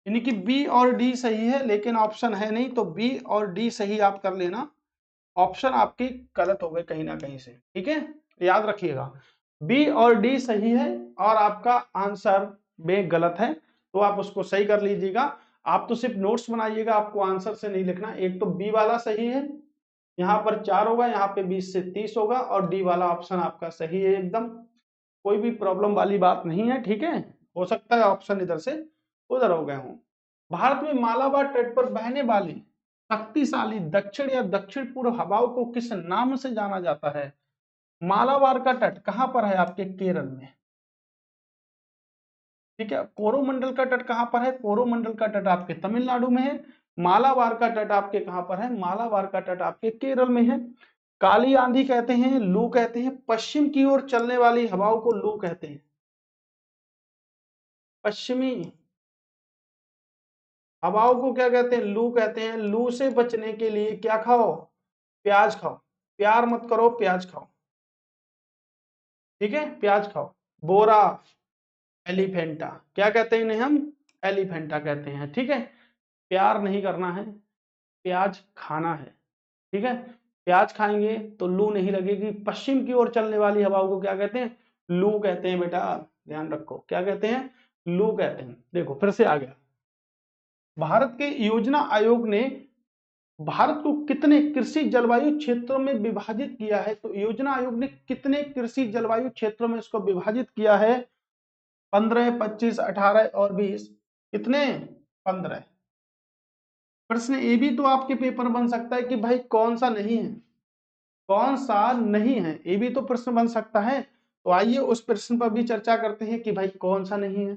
यानी कि बी और डी सही है, लेकिन ऑप्शन है नहीं, तो बी और डी सही आप कर लेना। ऑप्शन आपकी गलत हो गए कहीं ना कहीं से। ठीक है, याद रखिएगा, बी और डी सही है और आपका आंसर बे गलत है, तो आप उसको सही कर लीजिएगा। आप तो सिर्फ नोट्स बनाइएगा, आपको आंसर से नहीं लिखना। एक तो बी वाला सही है, यहाँ पर 4 होगा, यहाँ पे 20 से 30 होगा, और डी वाला ऑप्शन आपका सही है एकदम। कोई भी प्रॉब्लम वाली बात नहीं है। ठीक है, हो सकता है ऑप्शन इधर से उधर हो गए हों। भारत में मालाबार तट पर बहने वाली शक्तिशाली दक्षिण या दक्षिण पूर्व हवाओं को किस नाम से जाना जाता है? मालाबार का तट कहां पर है? आपके केरल में। ठीक है, कोरोमंडल का तट कहां पर है? कोरोमंडल का तट आपके तमिलनाडु में है। मालाबार का तट आपके कहां पर है? मालाबार का तट आपके केरल में है। काली आंधी कहते हैं, लू कहते हैं, पश्चिम की ओर चलने वाली हवाओं को लू कहते हैं। पश्चिमी हवाओं को क्या कहते हैं? लू कहते हैं। लू से बचने के लिए क्या खाओ? प्याज खाओ। प्यार मत करो, प्याज खाओ, ठीक है, प्याज खाओ। बोरा, एलिफेंटा, क्या कहते हैं इन्हें हम? एलिफेंटा कहते हैं, ठीक है। प्यार नहीं करना है, प्याज खाना है, ठीक है। प्याज खाएंगे तो लू नहीं लगेगी। पश्चिम की ओर चलने वाली हवाओं को क्या कहते हैं? लू कहते हैं बेटा, ध्यान रखो, क्या कहते हैं? लू कहते हैं। देखो फिर से आ गया। भारत के योजना आयोग ने भारत को कितने कृषि जलवायु क्षेत्रों में विभाजित किया है? तो योजना आयोग ने कितने कृषि जलवायु क्षेत्रों में इसको विभाजित किया है? 15, 25, 18 और 20। कितने? 15। प्रश्न ये भी तो आपके पेपर बन सकता है कि भाई कौन सा नहीं है, कौन सा नहीं है, ये भी तो प्रश्न बन सकता है। तो आइए उस प्रश्न पर भी चर्चा करते हैं कि भाई कौन सा नहीं है।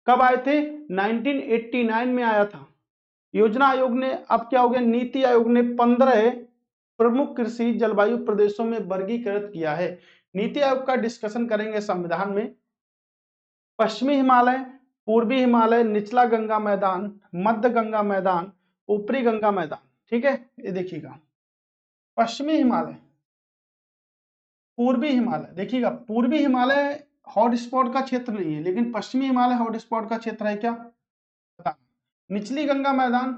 कब आए थे? 1989 में आया था। योजना आयोग ने, अब क्या हो गया, नीति आयोग ने 15 प्रमुख कृषि जलवायु प्रदेशों में वर्गीकृत किया है। नीति आयोग का डिस्कशन करेंगे संविधान में। पश्चिमी हिमालय, पूर्वी हिमालय, निचला गंगा मैदान, मध्य गंगा मैदान, ऊपरी गंगा मैदान, ठीक है। ये देखिएगा, पश्चिमी हिमालय, पूर्वी हिमालय, देखिएगा पूर्वी हिमालय हॉटस्पॉट का क्षेत्र नहीं है, लेकिन पश्चिमी हिमालय हॉटस्पॉट का क्षेत्र है क्या? पता। निचली गंगा मैदान,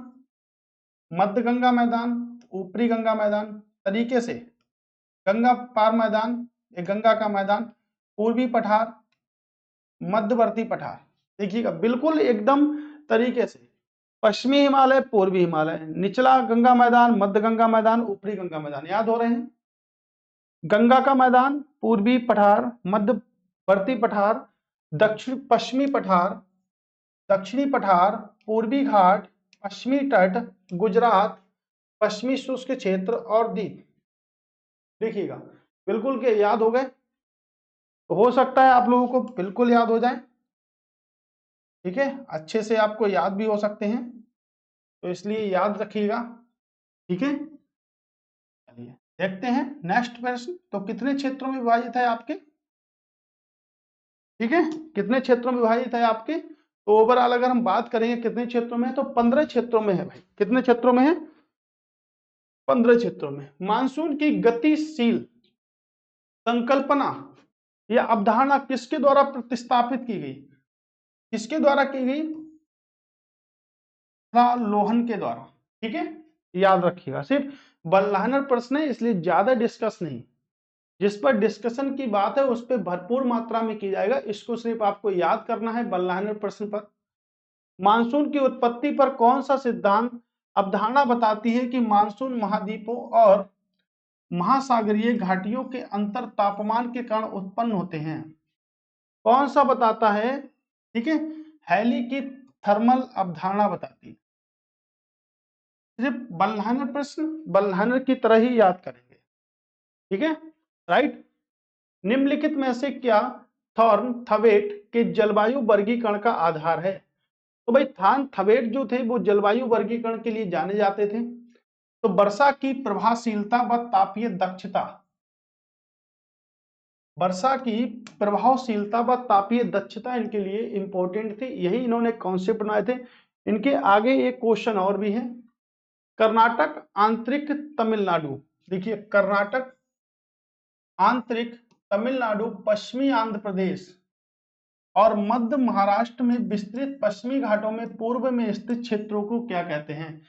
मध्य गंगा मैदान, ऊपरी गंगा मैदान, तरीके से गंगा पार मैदान, ये गंगा का मैदान, पूर्वी पठार, मध्यवर्ती पठार। देखिएगा बिल्कुल एकदम तरीके से, पश्चिमी हिमालय, पूर्वी हिमालय, निचला गंगा मैदान, मध्य गंगा मैदान, ऊपरी गंगा मैदान, याद हो रहे हैं? गंगा का मैदान, पूर्वी पठार, मध्यवर्ती पठार, दक्षिण पश्चिमी पठार, दक्षिणी पठार, पूर्वी घाट, पश्चिमी तट, गुजरात, पश्चिमी शुष्क क्षेत्र और द्वीप। देखिएगा बिल्कुल के याद हो गए? तो हो सकता है आप लोगों को बिल्कुल याद हो जाए, ठीक है, अच्छे से आपको याद भी हो सकते हैं, तो इसलिए याद रखिएगा, ठीक है। चलिए देखते हैं नेक्स्ट प्रश्न। तो कितने क्षेत्रों में विभाजित है आपके? ठीक है, कितने क्षेत्रों में विभाजित है आपके? तो ओवरऑल अगर हम बात करेंगे कितने क्षेत्रों में है, तो 15 क्षेत्रों में है भाई। कितने क्षेत्रों में है? 15 क्षेत्रों में। मानसून की गतिशील संकल्पना या अवधारणा किसके द्वारा प्रतिस्थापित की गई? किसके द्वारा की गई? लोहन के द्वारा, ठीक है, याद रखिएगा। सिर्फ बल्लाहनर प्रश्न है, इसलिए ज्यादा डिस्कस नहीं, जिस पर डिस्कशन की बात है उस पर भरपूर मात्रा में की जाएगा, इसको सिर्फ आपको याद करना है बल्लाहनर प्रश्न पर। मानसून की उत्पत्ति पर कौन सा सिद्धांत अवधारणा बताती है कि मानसून महाद्वीपों और महासागरीय घाटियों के अंतर तापमान के कारण उत्पन्न होते हैं? कौन सा बताता है? ठीक है, हैली की थर्मल अवधारणा बताती है। सिर्फ बल्लाहनर प्रश्न बल्लाहनर की तरह ही याद करेंगे, ठीक है, राइट। निम्नलिखित में से क्या थॉर्न थवेट के जलवायु वर्गीकरण का आधार है? तो भाई थान थवेट जो थे वो जलवायु वर्गीकरण के लिए जाने जाते थे। तो वर्षा की प्रभावशीलता व तापीय दक्षता, वर्षा की प्रभावशीलता व तापीय दक्षता इनके लिए इंपॉर्टेंट थी, यही इन्होंने कॉन्सेप्ट बनाए थे। इनके आगे एक क्वेश्चन और भी है। कर्नाटक, आंतरिक तमिलनाडु, देखिए कर्नाटक, आंतरिक तमिलनाडु, पश्चिमी आंध्र प्रदेश और मध्य महाराष्ट्र में विस्तृत पश्चिमी घाटों में पूर्व में स्थित क्षेत्रों को क्या कहते हैं?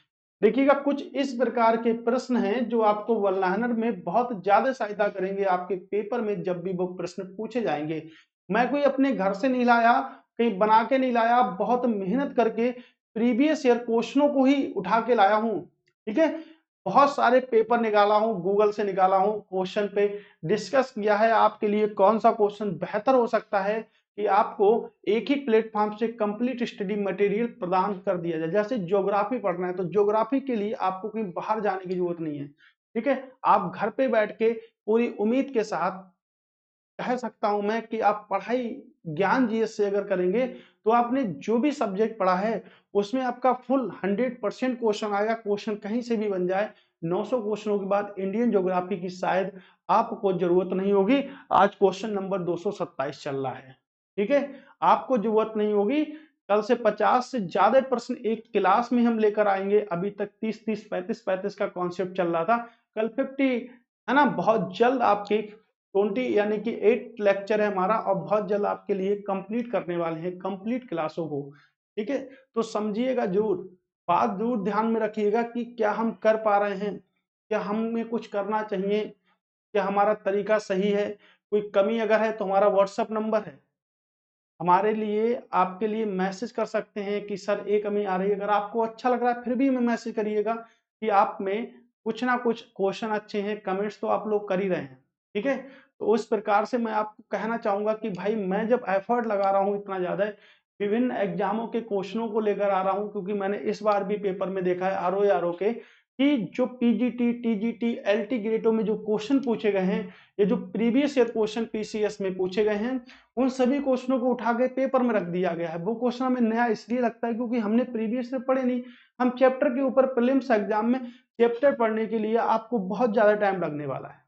देखिएगा कुछ इस प्रकार के प्रश्न हैं जो आपको वल्लाहनर में बहुत ज्यादा सहायता करेंगे आपके पेपर में, जब भी वो प्रश्न पूछे जाएंगे। मैं कोई अपने घर से नहीं लाया, कहीं बना के नहीं लाया, बहुत मेहनत करके प्रीवियस ईयर क्वेश्चनों को ही उठा के लाया हूं, ठीक है। बहुत सारे पेपर निकाला हूं, गूगल से निकाला हूं, क्वेश्चन पे डिस्कस किया है आपके लिए कौन सा क्वेश्चन बेहतर हो सकता है कि आपको एक ही प्लेटफॉर्म से कंप्लीट स्टडी मटेरियल प्रदान कर दिया जाए। जैसे ज्योग्राफी पढ़ना है तो ज्योग्राफी के लिए आपको कहीं बाहर जाने की जरूरत नहीं है, ठीक है। आप घर पे बैठ के पूरी उम्मीद के साथ कह सकता हूं मैं कि आप पढ़ाई ज्ञान जीएस से अगर करेंगे तो आपने जो भी सब्जेक्ट पढ़ा है उसमें आपका फुल 100% क्वेश्चन आएगा, क्वेश्चन कहीं से भी बन जाए। 900 क्वेश्चनों के बाद इंडियन ज्योग्राफी की शायद आपको जरूरत नहीं होगी। आज क्वेश्चन नंबर 227 चल रहा है, ठीक है, आपको जरूरत नहीं होगी। कल से 50 से ज्यादा प्रश्न एक क्लास में हम लेकर आएंगे। अभी तक 30-30, 35-35 का कॉन्सेप्ट चल रहा था, कल 50 है ना। बहुत जल्द आपकी 20 यानी कि 8 लेक्चर है हमारा, और बहुत जल्द आपके लिए कंप्लीट करने वाले हैं कंप्लीट क्लासों को। ठीक है, तो समझिएगा जरूर, बात जरूर ध्यान में रखिएगा कि क्या हम कर पा रहे हैं, क्या हमें कुछ करना चाहिए, क्या हमारा तरीका सही है। कोई कमी अगर है तो हमारा व्हाट्सएप नंबर है, हमारे लिए आपके लिए मैसेज कर सकते हैं कि सर ये कमी आ रही है। अगर आपको अच्छा लग रहा है फिर भी हमें मैसेज करिएगा कि आप में कुछ ना कुछ क्वेश्चन अच्छे हैं, कमेंट्स तो आप लोग कर ही रहे हैं। ठीक है, तो उस प्रकार से मैं आपको कहना चाहूंगा कि भाई मैं जब एफर्ट लगा रहा हूँ इतना ज्यादा, विभिन्न एग्जामों के क्वेश्चनों को लेकर आ रहा हूँ, क्योंकि मैंने इस बार भी पेपर में देखा है आरओ के कि जो पीजीटी, टीजीटी, एलटी ग्रेडों में जो क्वेश्चन पूछे गए हैं, ये जो प्रीवियस ईयर क्वेश्चन पीसीएस में पूछे गए हैं, उन सभी क्वेश्चनों को उठा के पेपर में रख दिया गया है। वो क्वेश्चन हमें नया इसलिए लगता है क्योंकि हमने प्रीवियस में पढ़े नहीं। हम चैप्टर के ऊपर प्रीलिम्स एग्जाम में चैप्टर पढ़ने के लिए आपको बहुत ज्यादा टाइम लगने वाला है।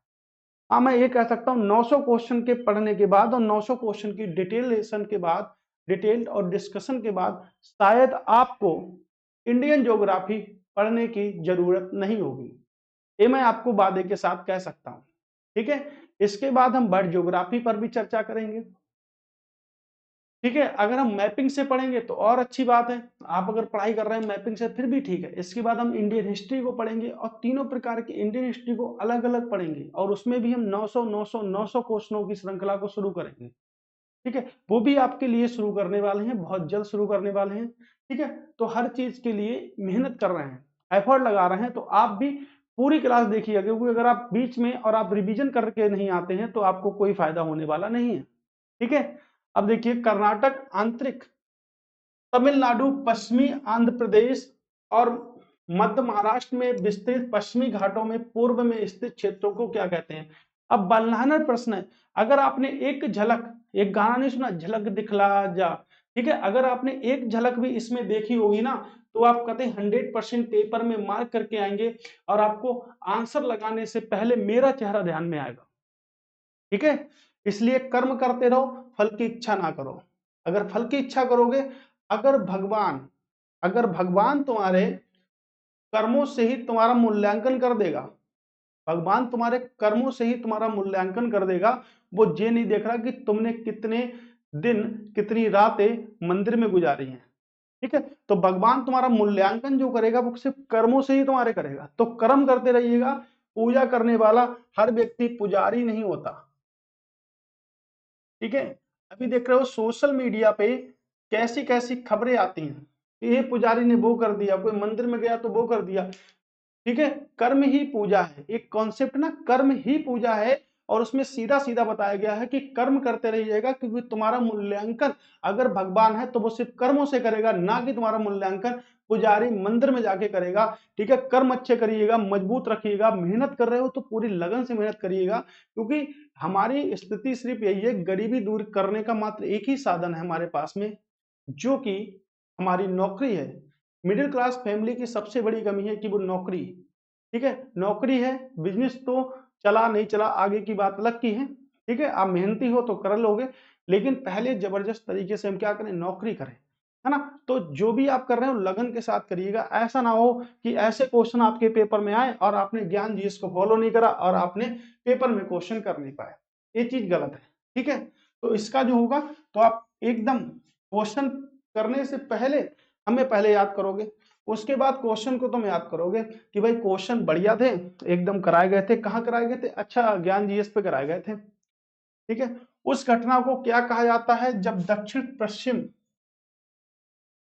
हाँ, मैं ये कह सकता हूँ 900 क्वेश्चन के पढ़ने के बाद और 900 क्वेश्चन की डिटेलेशन के बाद, डिटेल्ड और डिस्कशन के बाद शायद आपको इंडियन ज्योग्राफी पढ़ने की जरूरत नहीं होगी। ये मैं आपको वादे के साथ कह सकता हूँ। ठीक है, इसके बाद हम वर्ल्ड ज्योग्राफी पर भी चर्चा करेंगे। ठीक है, अगर हम मैपिंग से पढ़ेंगे तो और अच्छी बात है, आप अगर पढ़ाई कर रहे हैं मैपिंग से फिर भी ठीक है। इसके बाद हम इंडियन हिस्ट्री को पढ़ेंगे और तीनों प्रकार की इंडियन हिस्ट्री को अलग अलग पढ़ेंगे, और उसमें भी हम 900 900 900 क्वेश्चनों की श्रृंखला को शुरू करेंगे। ठीक है, वो भी आपके लिए शुरू करने वाले हैं, बहुत जल्द शुरू करने वाले हैं। ठीक है, तो हर चीज के लिए मेहनत कर रहे हैं, एफर्ट लगा रहे हैं, तो आप भी पूरी क्लास देखिएगा, क्योंकि अगर आप बीच में और आप रिवीजन करके नहीं आते हैं तो आपको कोई फायदा होने वाला नहीं है। ठीक है, अब देखिए, कर्नाटक आंतरिक, तमिलनाडु पश्चिमी आंध्र प्रदेश और मध्य महाराष्ट्र में विस्तृत पश्चिमी घाटों में पूर्व में स्थित क्षेत्रों को क्या कहते हैं। अब बलनानर प्रश्न है, अगर आपने एक झलक, एक गाना नहीं सुना, झलक दिखला जा, ठीक है, अगर आपने एक झलक भी इसमें देखी होगी ना, तो आप कहते 100% पेपर में मार्क करके आएंगे, और आपको आंसर लगाने से पहले मेरा चेहरा ध्यान में आएगा। ठीक है, इसलिए कर्म करते रहो, फल की इच्छा ना करो। अगर फल की इच्छा करोगे, अगर भगवान अगर भगवान तुम्हारे कर्मों से ही तुम्हारा मूल्यांकन कर देगा, भगवान तुम्हारे कर्मों से ही तुम्हारा मूल्यांकन कर देगा। वो ये नहीं देख रहा कि तुमने कितने दिन, कितनी रातें मंदिर में गुजारी हैं। ठीक है, तो भगवान तुम्हारा मूल्यांकन जो करेगा वो सिर्फ कर्मों से ही तुम्हारे करेगा। तो कर्म करते रहिएगा। पूजा करने वाला हर व्यक्ति पुजारी नहीं होता। ठीक है, अभी देख रहे हो सोशल मीडिया पे कैसी कैसी खबरें आती हैं, ये पुजारी ने वो कर दिया, कोई मंदिर में गया तो वो कर दिया। ठीक है, कर्म ही पूजा है, एक कॉन्सेप्ट ना, कर्म ही पूजा है। और उसमें सीधा सीधा बताया गया है कि कर्म करते रहिएगा, क्योंकि तुम्हारा मूल्यांकन अगर भगवान है तो वो सिर्फ कर्मों से करेगा, ना कि तुम्हारा मूल्यांकन पुजारी मंदिर में जाके करेगा। ठीक है, कर्म अच्छे करिएगा, मजबूत रखिएगा, मेहनत कर रहे हो तो पूरी लगन से मेहनत करिएगा, क्योंकि हमारी स्थिति सिर्फ यही है, गरीबी दूर करने का मात्र एक ही साधन है हमारे पास में, जो कि हमारी नौकरी है। मिडिल क्लास फैमिली की सबसे बड़ी कमी है कि वो नौकरी, ठीक है, नौकरी है। बिजनेस तो चला नहीं चला आगे की बात अलग की है। ठीक है, आप मेहनती हो तो कर लोगे, लेकिन पहले जबरदस्त तरीके से हम क्या करें, नौकरी करें, है ना। तो जो भी आप कर रहे हो लगन के साथ करिएगा। ऐसा ना हो कि ऐसे क्वेश्चन आपके पेपर में आए और आपने ज्ञान जी इसको फॉलो नहीं करा और आपने पेपर में क्वेश्चन कर नहीं पाए, ये चीज गलत है। ठीक है, तो इसका जो होगा, तो आप एकदम क्वेश्चन करने से पहले हमें पहले याद करोगे, उसके बाद क्वेश्चन को तुम याद करोगे कि भाई क्वेश्चन बढ़िया थे, एकदम कराए गए थे, कहाँ कराए गए थे, अच्छा ज्ञान जीएस पे कराए गए थे। ठीक है, उस घटना को क्या कहा जाता है जब दक्षिण पश्चिम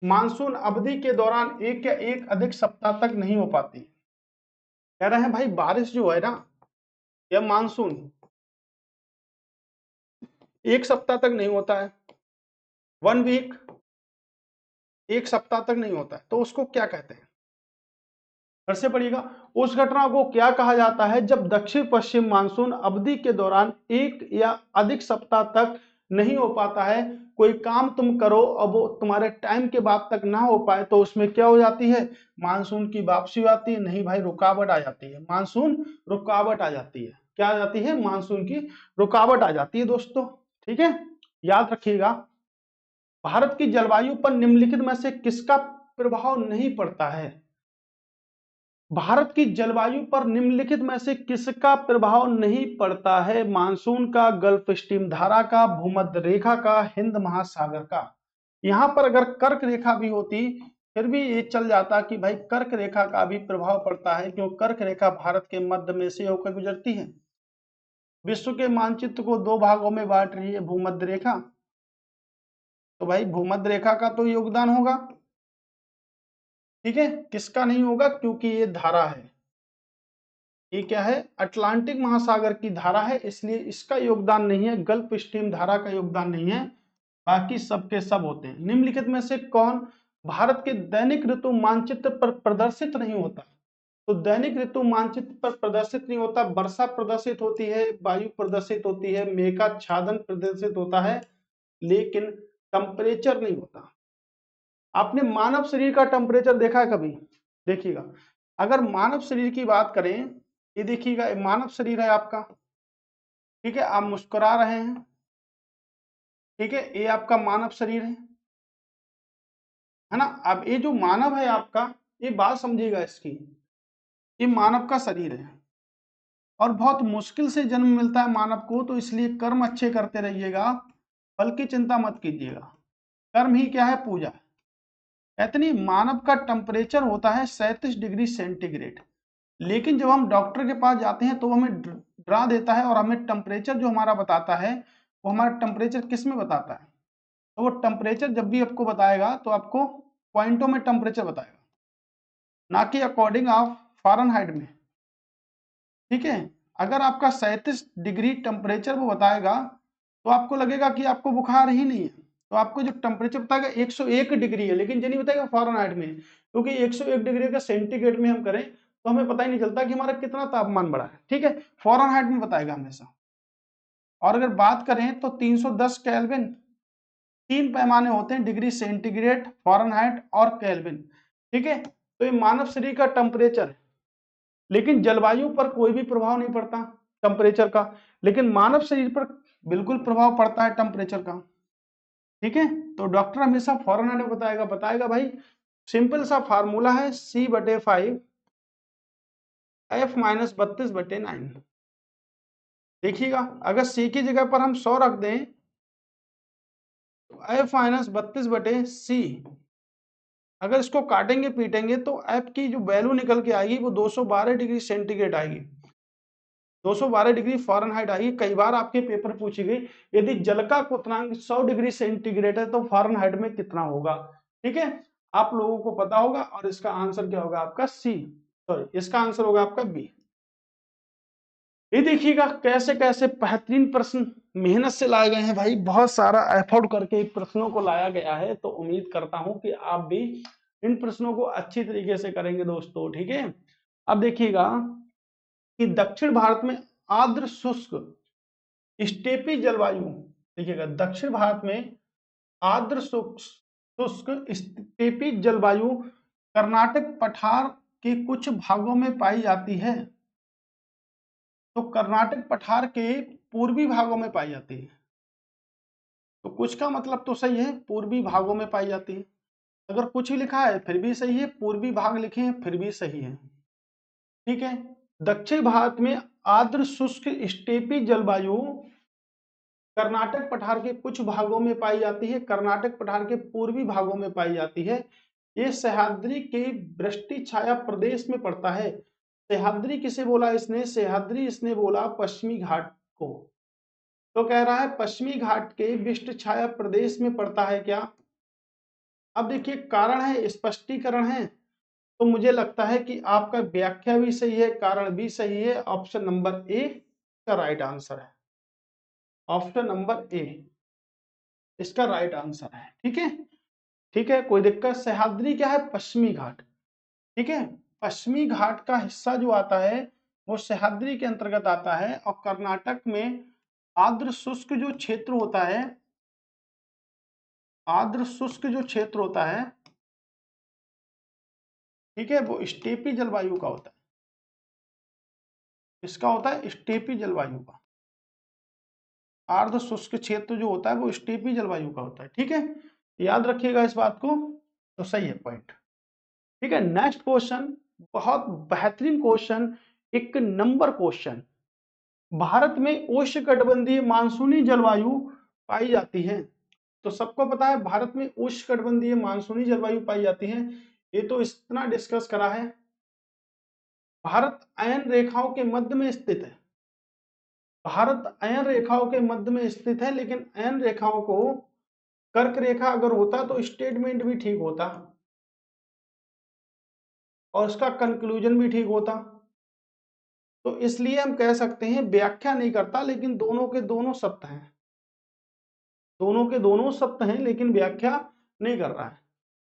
मानसून अवधि के दौरान एक या एक अधिक सप्ताह तक नहीं हो पाती। कह रहे हैं भाई बारिश जो है ना, या मानसून एक सप्ताह तक नहीं होता है, 1 वीक, एक सप्ताह तक नहीं होता है, तो उसको क्या कहते हैं, फिर से पढ़िएगा। उस घटना को क्या कहा जाता है जब दक्षिण पश्चिम मानसून अवधि के दौरान एक या अधिक सप्ताह तक नहीं हो पाता है। कोई काम तुम करो और वो तुम्हारे टाइम के बाद तक ना हो पाए, तो उसमें क्या हो जाती है, मानसून की वापसी आती है, नहीं भाई रुकावट आ जाती है, मानसून रुकावट आ जाती है। क्या आ जाती है, मानसून की रुकावट आ जाती है दोस्तों। ठीक है, याद रखिएगा। भारत की जलवायु पर निम्नलिखित में से किसका प्रभाव नहीं पड़ता है। भारत की जलवायु पर निम्नलिखित में से किसका प्रभाव नहीं पड़ता है? मानसून का, गल्फ स्ट्रीम धारा का, भूमध्य रेखा का, हिंद महासागर का। यहां पर अगर कर्क रेखा भी होती फिर भी ये चल जाता कि भाई कर्क रेखा का भी प्रभाव पड़ता है, क्यों? कर्क रेखा भारत के मध्य में से होकर गुजरती है। विश्व के मानचित्र को दो भागों में बांट रही है भूमध्य रेखा, तो भाई भूमध्य रेखा का तो योगदान होगा, ठीक है। किसका नहीं होगा? क्योंकि ये धारा है, ये क्या है? अटलांटिक महासागर की धारा है, इसलिए इसका योगदान नहीं है। गल्फ स्ट्रीम धारा का योगदान नहीं है, बाकी सबके सब होते हैं। निम्नलिखित में से कौन भारत के दैनिक ऋतु मानचित्र पर प्रदर्शित नहीं होता? तो दैनिक ऋतु मानचित्र पर प्रदर्शित नहीं होता। वर्षा प्रदर्शित होती है, वायु प्रदर्शित होती है, मेघाच्छादन प्रदर्शित होता है, लेकिन टेम्परेचर नहीं होता। आपने मानव शरीर का टेम्परेचर देखा है कभी? देखिएगा, अगर मानव शरीर की बात करें, ये देखिएगा, ये मानव शरीर है आपका, ठीक है। आप मुस्कुरा रहे हैं, ठीक है, ये आपका मानव शरीर है ना। अब ये जो मानव है आपका, ये बात समझिएगा इसकी, ये मानव का शरीर है और बहुत मुश्किल से जन्म मिलता है मानव को, तो इसलिए कर्म अच्छे करते रहिएगा, फल की चिंता मत कीजिएगा। कर्म ही क्या है? पूजा। कहते नहीं, मानव का टेम्परेचर होता है 37 डिग्री सेंटीग्रेड, लेकिन जब हम डॉक्टर के पास जाते हैं तो वो हमें डरा देता है और हमें टेम्परेचर जो हमारा बताता है, वो हमारा टेम्परेचर किस में बताता है? तो वो टेम्परेचर जब भी आपको बताएगा तो आपको पॉइंटों में टेम्परेचर बताएगा, ना कि अकॉर्डिंग ऑफ फ़ारेनहाइट में, ठीक है। अगर आपका 37 डिग्री टेम्परेचर वो बताएगा तो आपको लगेगा कि आपको बुखार ही नहीं है, तो आपको जो टेम्परेचर बताएगा 101 डिग्री है, लेकिन ये नहीं बताएगा फ़ारेनहाइट में, क्योंकि 101 डिग्री का सेंटीग्रेड में हम करें तो हमें पता ही नहीं चलता कि हमारा कितना तापमान बढ़ा है, ठीक है। फ़ारेनहाइट में बताएगा हमेशा। और अगर बात करें तो 310 केल्विन, तीन पैमाने होते हैं, डिग्री सेंटीग्रेड, फ़ारेनहाइट और केल्विन, ठीक है। तो ये मानव शरीर का टेम्परेचर है, लेकिन जलवायु पर कोई भी प्रभाव नहीं पड़ता टेम्परेचर का, लेकिन मानव शरीर पर बिल्कुल प्रभाव पड़ता है टेम्परेचर का, ठीक है। तो डॉक्टर हमेशा फ़ारेनहाइट में बताएगा भाई। सिंपल सा फार्मूला है, C/5 F-32/9। देखिएगा, अगर C की जगह पर हम 100 रख दें तो F-32/C, अगर इसको काटेंगे पीटेंगे तो F की जो वैल्यू निकल के आएगी वो 212 डिग्री सेंटीग्रेड आएगी, 212 डिग्री फ़ारेनहाइट आएगी। कई बार आपके पेपर पूछी गई, यदि जल का क्वथनांक 100 डिग्री सेंटीग्रेड है तो फ़ारेनहाइट में कितना होगा, ठीक है। आप लोगों को पता होगा और इसका आंसर क्या होगा आपका? इसका आंसर होगा आपका बी। ये देखिएगा कैसे कैसे बेहतरीन प्रश्न मेहनत से लाए गए हैं भाई, बहुत सारा एफर्ट करके प्रश्नों को लाया गया है, तो उम्मीद करता हूं कि आप भी इन प्रश्नों को अच्छी तरीके से करेंगे दोस्तों, ठीक है। अब देखिएगा कि दक्षिण भारत में आर्द्र शुष्क स्टेपी जलवायु, देखिएगा दक्षिण भारत में आर्द्र शुष्क स्टेपी जलवायु कर्नाटक पठार के कुछ भागों में पाई जाती है। तो कर्नाटक पठार के पूर्वी भागों में पाई जाती है, तो कुछ का मतलब तो सही है, पूर्वी भागों में पाई जाती है। अगर कुछ ही लिखा है फिर भी सही है, पूर्वी भाग लिखे हैं फिर भी सही है, ठीक है। दक्षिण भारत में आर्द्र शुष्क स्टेपी जलवायु कर्नाटक पठार के कुछ भागों में पाई जाती है, कर्नाटक पठार के पूर्वी भागों में पाई जाती है। ये सह्याद्री के वृष्टि छाया प्रदेश में पड़ता है। सह्याद्री किसे बोला इसने? सह्याद्री इसने बोला पश्चिमी घाट को। तो कह रहा है पश्चिमी घाट के वृष्टि छाया प्रदेश में पड़ता है क्या? अब देखिए, कारण है, स्पष्टीकरण है, तो मुझे लगता है कि आपका व्याख्या भी सही है, कारण भी सही है। ऑप्शन नंबर ए का राइट आंसर है, ऑप्शन नंबर ए इसका राइट आंसर है, ठीक है। ठीक है, कोई दिक्कत? सह्याद्री क्या है? पश्चिमी घाट, ठीक है। पश्चिमी घाट का हिस्सा जो आता है वो सह्याद्री के अंतर्गत आता है, और कर्नाटक में आर्द्र शुष्क जो क्षेत्र होता है, आर्द्र शुष्क जो क्षेत्र होता है, ठीक है, वो स्टेपी जलवायु का होता है। इसका होता है स्टेपी जलवायु का। आर्द्र शुष्क क्षेत्र जो होता है वो स्टेपी जलवायु का होता है, ठीक है। याद रखिएगा इस बात को, तो सही है पॉइंट, ठीक है। नेक्स्ट क्वेश्चन बहुत बेहतरीन क्वेश्चन, एक नंबर क्वेश्चन। भारत में उष्णकटिबंधीय मानसूनी जलवायु पाई जाती है। तो सबको पता है भारत में उष्णकटिबंधीय मानसूनी जलवायु पाई जाती है, ये तो इतना डिस्कस करा है। भारत अयन रेखाओं के मध्य में स्थित है। भारत अयन रेखाओं के मध्य में स्थित है, लेकिन अयन रेखाओं को कर्क रेखा अगर होता तो स्टेटमेंट भी ठीक होता और उसका कंक्लूजन भी ठीक होता। तो इसलिए हम कह सकते हैं व्याख्या नहीं करता, लेकिन दोनों के दोनों सत्य हैं। दोनों के दोनों सत्य हैं लेकिन व्याख्या नहीं कर रहा है।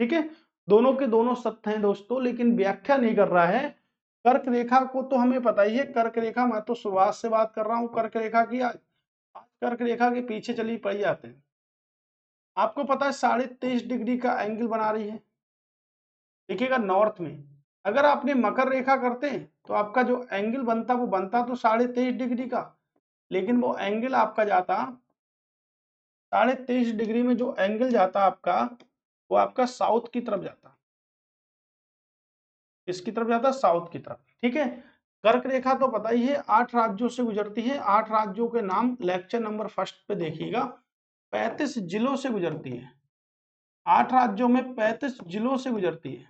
ठीक है, दोनों के दोनों सत्य हैं दोस्तों, लेकिन व्याख्या नहीं कर रहा है। कर्क रेखा को तो हमें पता ही है, कर्क रेखा, मैं तो शुरुआत से बात कर रहा हूं कर्क रेखा की। आज कर्क रेखा के पीछे चली पड़ जाते हैं। आपको पता है 23.5 डिग्री का एंगल बना रही है। देखिएगा नॉर्थ में अगर आपने मकर रेखा करते तो आपका जो एंगल बनता वो बनता तो 23.5 डिग्री का, लेकिन वो एंगल आपका जाता 23.5 डिग्री में जो एंगल जाता आपका, वो आपका साउथ की तरफ जाता। किसकी तरफ जाता? साउथ की तरफ। ठीक है, कर्क रेखा तो पता ही है 8 राज्यों से गुजरती है। 8 राज्यों के नाम लेक्चर नंबर 1 पे देखिएगा। 35 जिलों से गुजरती है। 8 राज्यों में 35 जिलों से गुजरती है।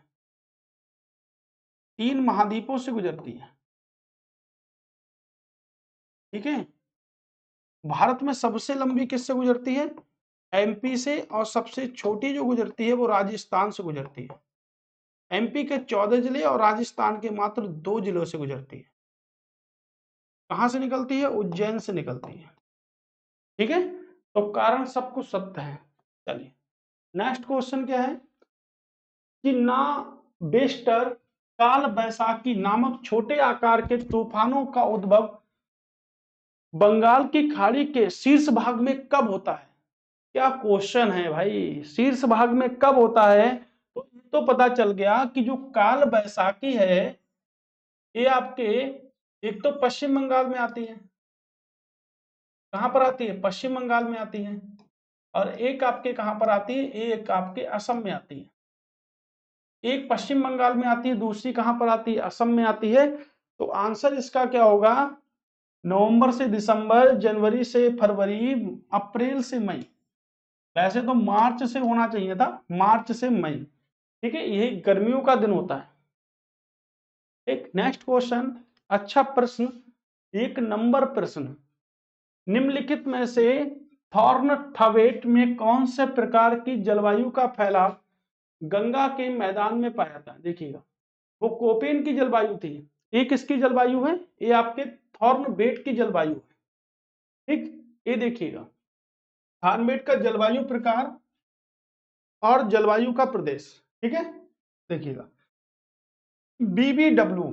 3 महाद्वीपों से गुजरती है। ठीक है, भारत में सबसे लंबी किससे गुजरती है? एमपी से, और सबसे छोटी जो गुजरती है वो राजस्थान से गुजरती है। एमपी के 14 जिले और राजस्थान के मात्र 2 जिलों से गुजरती है। कहां से निकलती है? उज्जैन से निकलती है। ठीक है, तो कारण सब कुछ सत्य है। चलिए नेक्स्ट क्वेश्चन क्या है कि ना बेस्टर काल बैसाखी नामक छोटे आकार के तूफानों का उद्भव बंगाल की खाड़ी के शीर्ष भाग में कब होता है? क्या क्वेश्चन है भाई, शीर्ष भाग में कब होता है? तो ये तो पता चल गया कि जो काल बैसाखी है ये आपके एक तो पश्चिम बंगाल में आती है। कहां पर आती है? पश्चिम बंगाल में आती है। और एक आपके कहां पर आती है? एक आपके असम में आती है। एक पश्चिम बंगाल में आती है, दूसरी कहां पर आती है? असम में आती है। तो आंसर इसका क्या होगा? नवंबर से दिसंबर, जनवरी से फरवरी, अप्रैल से मई। वैसे तो मार्च से होना चाहिए था, मार्च से मई। ठीक है, यही गर्मियों का दिन होता है। एक नेक्स्ट क्वेश्चन, अच्छा प्रश्न, एक नंबर प्रश्न। निम्नलिखित में से थॉर्नथवेट में कौन से प्रकार की जलवायु का फैलाव गंगा के मैदान में पाया जाता है? देखिएगा वो कोपेन की जलवायु थी। ये किसकी जलवायु है? ये आपके थॉर्नवेट की जलवायु है। ठीक, ये देखिएगा थॉर्नवेट का जलवायु प्रकार और जलवायु का प्रदेश। ठीक है, देखिएगा बीबीडब्ल्यू,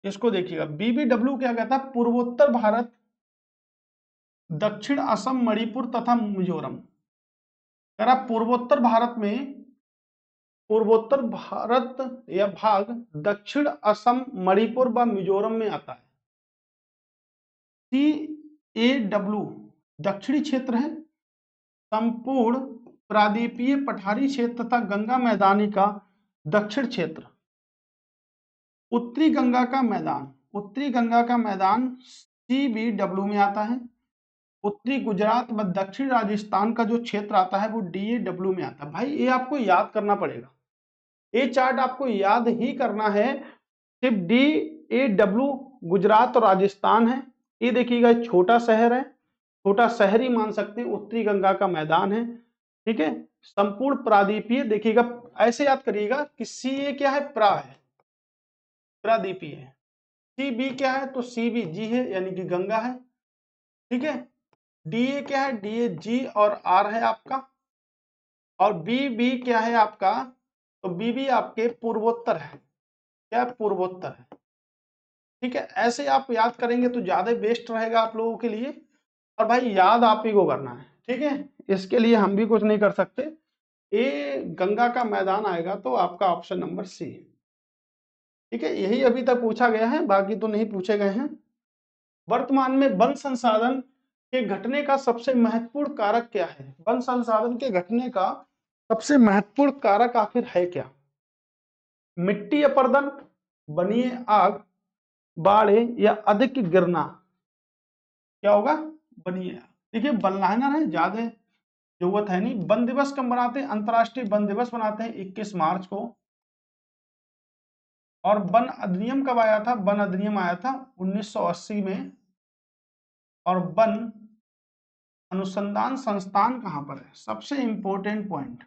इसको देखिएगा बीबीडब्ल्यू क्या कहता है? पूर्वोत्तर भारत, दक्षिण असम, मणिपुर तथा मिजोरम। अगर आप पूर्वोत्तर भारत में, पूर्वोत्तर भारत या भाग दक्षिण असम, मणिपुर व मिजोरम में आता है। CAW दक्षिणी क्षेत्र है। संपूर्ण प्रादीपीय पठारी क्षेत्र तथा गंगा मैदानी का दक्षिण क्षेत्र। उत्तरी गंगा का मैदान, उत्तरी गंगा का मैदान CBW में आता है। उत्तरी गुजरात व दक्षिण राजस्थान का जो क्षेत्र आता है वो DAW में आता है। भाई ये आपको याद करना पड़ेगा, ये चार्ट आपको याद ही करना है। सिर्फ DAW गुजरात और राजस्थान है। ये देखिएगा छोटा शहर है, छोटा शहर ही मान सकते हैं। उत्तरी गंगा का मैदान है। ठीक है, संपूर्ण प्रादीपीय, देखिएगा ऐसे याद करिएगा कि CA क्या है? प्रा है, प्रादीपीय है। CB क्या है? तो CBG है, यानी कि गंगा है। ठीक है, DA क्या है? DAG और R है आपका। और BB क्या है आपका? तो BB आपके पूर्वोत्तर है। क्या? पूर्वोत्तर है। ठीक है, ऐसे आप याद करेंगे तो ज्यादा बेस्ट रहेगा आप लोगों के लिए। और भाई याद आप ही को करना है। ठीक है, इसके लिए हम भी कुछ नहीं कर सकते। ये गंगा का मैदान आएगा तो आपका ऑप्शन नंबर C। ठीक है, यही अभी तक पूछा गया है, बाकी तो नहीं पूछे गए हैं। वर्तमान में वन संसाधन के घटने का सबसे महत्वपूर्ण कारक क्या है? वन संसाधन के घटने का सबसे महत्वपूर्ण कारक आखिर है क्या? मिट्टी अपरदन, बनिए आग, बाढ़े या अधिक गिरना। क्या होगा? बनिए आग। देखिए वन लाइनर है, ज्यादा जरूरत है नहीं। वन दिवस कब मनाते हैं? अंतरराष्ट्रीय वन दिवस मनाते हैं 21 मार्च को। और वन अधिनियम कब आया था? वन अधिनियम आया था 1980 में। और वन अनुसंधान संस्थान कहां पर है? सबसे इंपॉर्टेंट पॉइंट,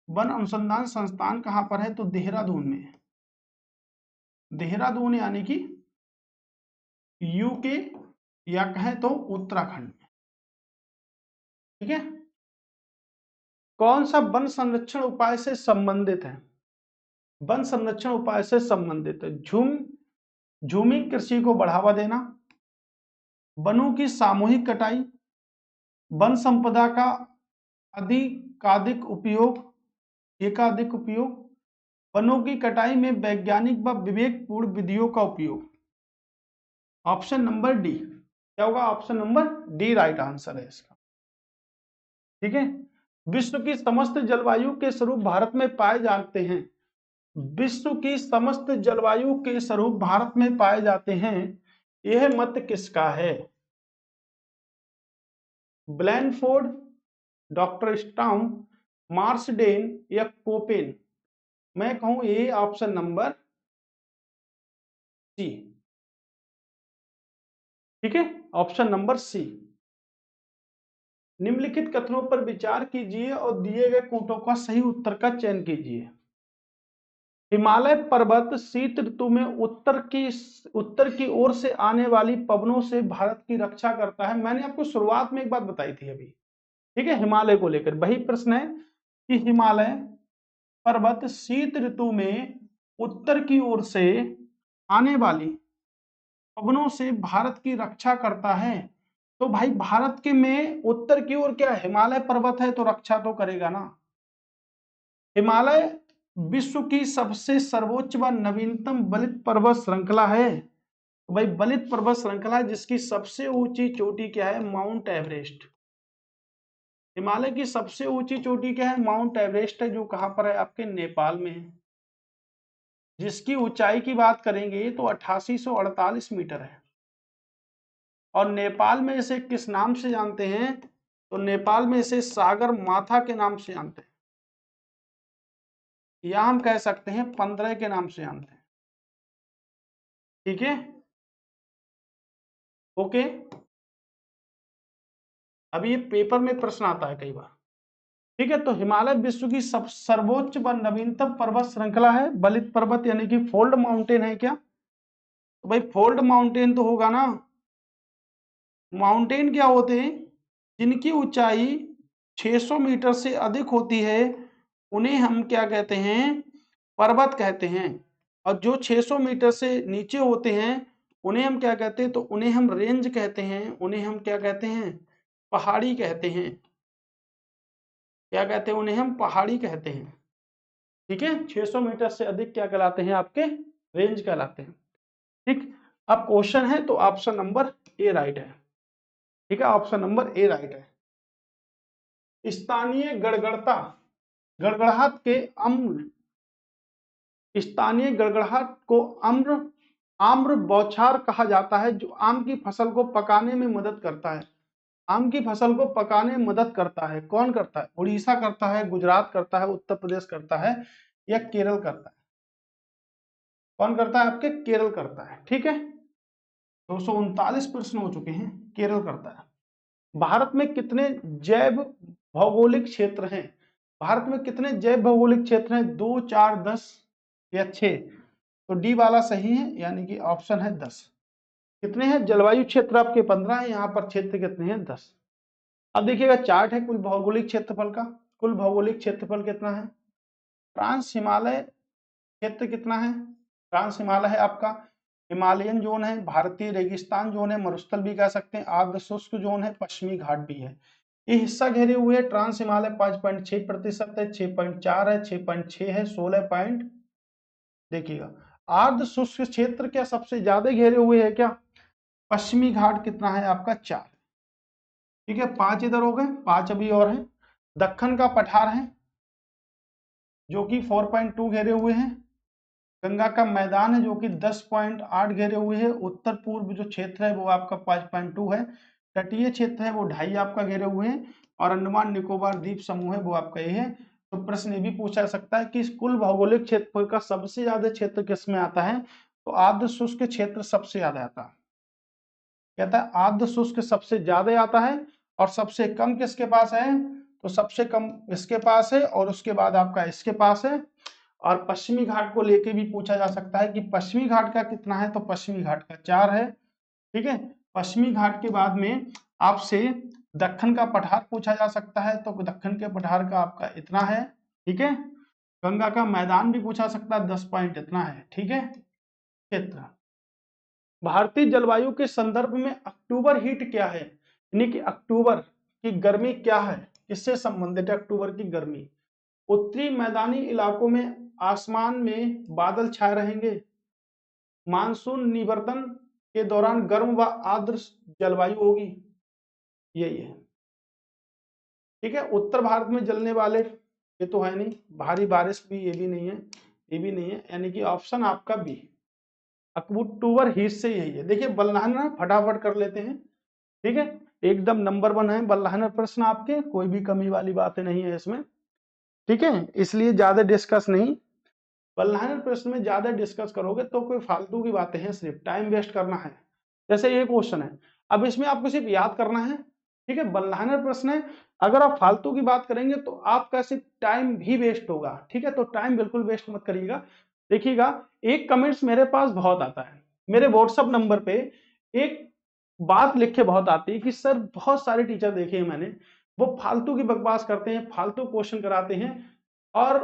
वन अनुसंधान संस्थान कहां पर है? तो देहरादून में है। देहरादून यानी कि यूके या कहें तो उत्तराखंड में। ठीक है। कौन सा वन संरक्षण उपाय से संबंधित है? वन संरक्षण उपाय से संबंधित है झूमिंग कृषि को बढ़ावा देना, वनों की सामूहिक कटाई, वन संपदा का एकाधिक उपयोग, वनों की कटाई में वैज्ञानिक व विवेकपूर्ण विधियों का उपयोग। Option number D. क्या होगा? Option number D right answer है इसका। ठीक है। विश्व की समस्त जलवायु के स्वरूप भारत में पाए जाते हैं। विश्व की समस्त जलवायु के स्वरूप भारत में पाए जाते हैं, यह मत किसका है? ब्लैनफोर्ड, डॉक्टर स्टाउन, मार्सडेन या कोपेन? मैं कहूं ये ऑप्शन नंबर सी। ठीक है, ऑप्शन नंबर सी। निम्नलिखित कथनों पर विचार कीजिए और दिए गए कोटों का सही उत्तर का चयन कीजिए। हिमालय पर्वत शीत ऋतु में उत्तर की ओर से आने वाली पवनों से भारत की रक्षा करता है। मैंने आपको शुरुआत में एक बात बताई थी अभी। ठीक है, हिमालय को लेकर वही प्रश्न है कि हिमालय पर्वत शीत ऋतु में उत्तर की ओर से आने वाली पवनों से भारत की रक्षा करता है। तो भाई भारत के में उत्तर की ओर क्या हिमालय पर्वत है, तो रक्षा तो करेगा ना। हिमालय विश्व की सबसे सर्वोच्च व नवीनतम बलित पर्वत श्रृंखला है। तो भाई बलित पर्वत श्रृंखला जिसकी सबसे ऊंची चोटी क्या है? Mount Everest. हिमालय की सबसे ऊंची चोटी क्या है? माउंट एवरेस्ट है, जो कहां पर है? आपके नेपाल में है। जिसकी ऊंचाई की बात करेंगे तो 8848 मीटर है। और नेपाल में इसे किस नाम से जानते हैं? तो नेपाल में इसे सागर माथा के नाम से जानते हैं, या हम कह सकते हैं 15 के नाम से जानते हैं। ठीक है, ओके। अब ये पेपर में प्रश्न आता है कई बार। ठीक है, तो हिमालय विश्व की सब सर्वोच्च व नवीनतम पर्वत श्रृंखला है। बलित पर्वत यानी कि फोल्ड माउंटेन है क्या? तो भाई फोल्ड माउंटेन तो होगा ना। माउंटेन क्या होते हैं? जिनकी ऊंचाई 600 मीटर से अधिक होती है उन्हें हम क्या कहते हैं? पर्वत कहते हैं। और जो 600 मीटर से नीचे होते हैं उन्हें हम क्या कहते हैं? तो उन्हें हम रेंज कहते हैं। उन्हें हम क्या कहते हैं? पहाड़ी कहते हैं। क्या कहते हैं? उन्हें हम पहाड़ी कहते हैं। ठीक है, 600 मीटर से अधिक क्या कहलाते हैं? आपके रेंज कहलाते हैं। ठीक, अब क्वेश्चन है तो ऑप्शन नंबर ए राइट है। ठीक है, ऑप्शन नंबर ए राइट है। स्थानीय गड़गड़ाहट के अम्ल स्थानीय गड़गड़ाहट को आम्र बौछार कहा जाता है, जो आम की फसल को पकाने में मदद करता है। आम की फसल को पकाने में मदद करता है। कौन करता है? उड़ीसा करता है, गुजरात करता है, उत्तर प्रदेश करता है या केरल करता है? कौन करता है? आपके केरल करता है। ठीक है, 239 प्रश्न हो चुके हैं। केरल करता है। भारत में कितने जैव भौगोलिक क्षेत्र हैं? भारत में कितने जैव भौगोलिक क्षेत्र हैं? 2, 4, 10 या 6? तो डी वाला सही है, यानी कि ऑप्शन है 10। कितने हैं? जलवायु क्षेत्र आपके 15 है, यहाँ पर क्षेत्र कितने हैं? 10। अब देखिएगा चार्ट है कुल भौगोलिक क्षेत्रफल का। कुल भौगोलिक क्षेत्रफल कितना है? ट्रांस हिमालय क्षेत्र कितना है? ट्रांस हिमालय है आपका, हिमालयन जोन है, भारतीय रेगिस्तान जोन है, मरुस्थल भी कह सकते हैं, आर्द्र शुष्क जोन है, पश्चिमी घाट भी है। ये हिस्सा घेरे हुए है। ट्रांस हिमालय 5.6% है, 6.4 है, 6.6 है, 16 देखिएगा। आर्द्र शुष्क क्षेत्र क्या सबसे ज्यादा घेरे हुए है क्या? पश्चिमी घाट कितना है आपका? 4। ठीक है, 5 इधर हो गए, 5 अभी और है। दक्कन का पठार है, जो कि 4.2 घेरे हुए हैं। गंगा का मैदान है जो कि 10.8 घेरे हुए है। उत्तर पूर्व जो क्षेत्र है वो आपका 5.2 है। तटीय क्षेत्र है वो 2.5 आपका घेरे हुए हैं। और अंडमान निकोबार द्वीप समूह है वो आपका ये है। तो प्रश्न ये भी पूछा जा सकता है कि कुल भौगोलिक क्षेत्रफल का सबसे ज्यादा क्षेत्र किसमें आता है, तो आर्द्र शुष्क क्षेत्र सबसे ज्यादा आता है। कहता है आर्द्र शुष्क सबसे ज्यादा आता है और सबसे कम किसके पास है, तो सबसे कम इसके पास है और उसके बाद आपका इसके पास है। और पश्चिमी घाट को लेके भी पूछा जा सकता है कि पश्चिमी घाट का कितना है, तो पश्चिमी घाट का 4 है। ठीक है, पश्चिमी घाट के बाद में आपसे दक्कन का पठार पूछा जा सकता है, तो दक्कन के पठार का आपका इतना है। ठीक है, गंगा का मैदान भी पूछा सकता है, 10 पॉइंट इतना है। ठीक है, क्षेत्र। भारतीय जलवायु के संदर्भ में अक्टूबर हीट क्या है, यानी कि अक्टूबर की गर्मी क्या है, किससे संबंधित है अक्टूबर की गर्मी। उत्तरी मैदानी इलाकों में आसमान में बादल छाए रहेंगे। मानसून निवर्तन के दौरान गर्म व आर्द्र जलवायु होगी, यही है। ठीक है, उत्तर भारत में जलने वाले ये तो है नहीं, भारी बारिश भी ये भी नहीं है, ये भी नहीं है, यानी कि ऑप्शन आपका बी अक्टूबर हीट से यही है। देखिए बल्लाहना फटाफट कर लेते हैं। ठीक है, एकदम नंबर 1 है बल्लाहना प्रश्न आपके, कोई भी कमी वाली बातें नहीं है इसमें। ठीक है, इसलिए ज्यादा डिस्कस नहीं, बल्लाहना प्रश्न में ज्यादा डिस्कस करोगे तो कोई फालतू की बातें हैं, सिर्फ टाइम वेस्ट करना है। जैसे ये क्वेश्चन है, अब इसमें आपको सिर्फ याद करना है। ठीक है, बल्लाहना प्रश्न है, अगर आप फालतू की बात करेंगे तो आपका सिर्फ टाइम भी वेस्ट होगा। ठीक है, तो टाइम बिल्कुल वेस्ट मत करिएगा। देखिएगा, एक कमेंट्स मेरे पास बहुत आता है, मेरे व्हाट्सएप नंबर पे एक बात लिख के बहुत आती है कि सर बहुत सारे टीचर देखे हैं मैंने, वो फालतू की बकवास करते हैं, फालतू क्वेश्चन कराते हैं और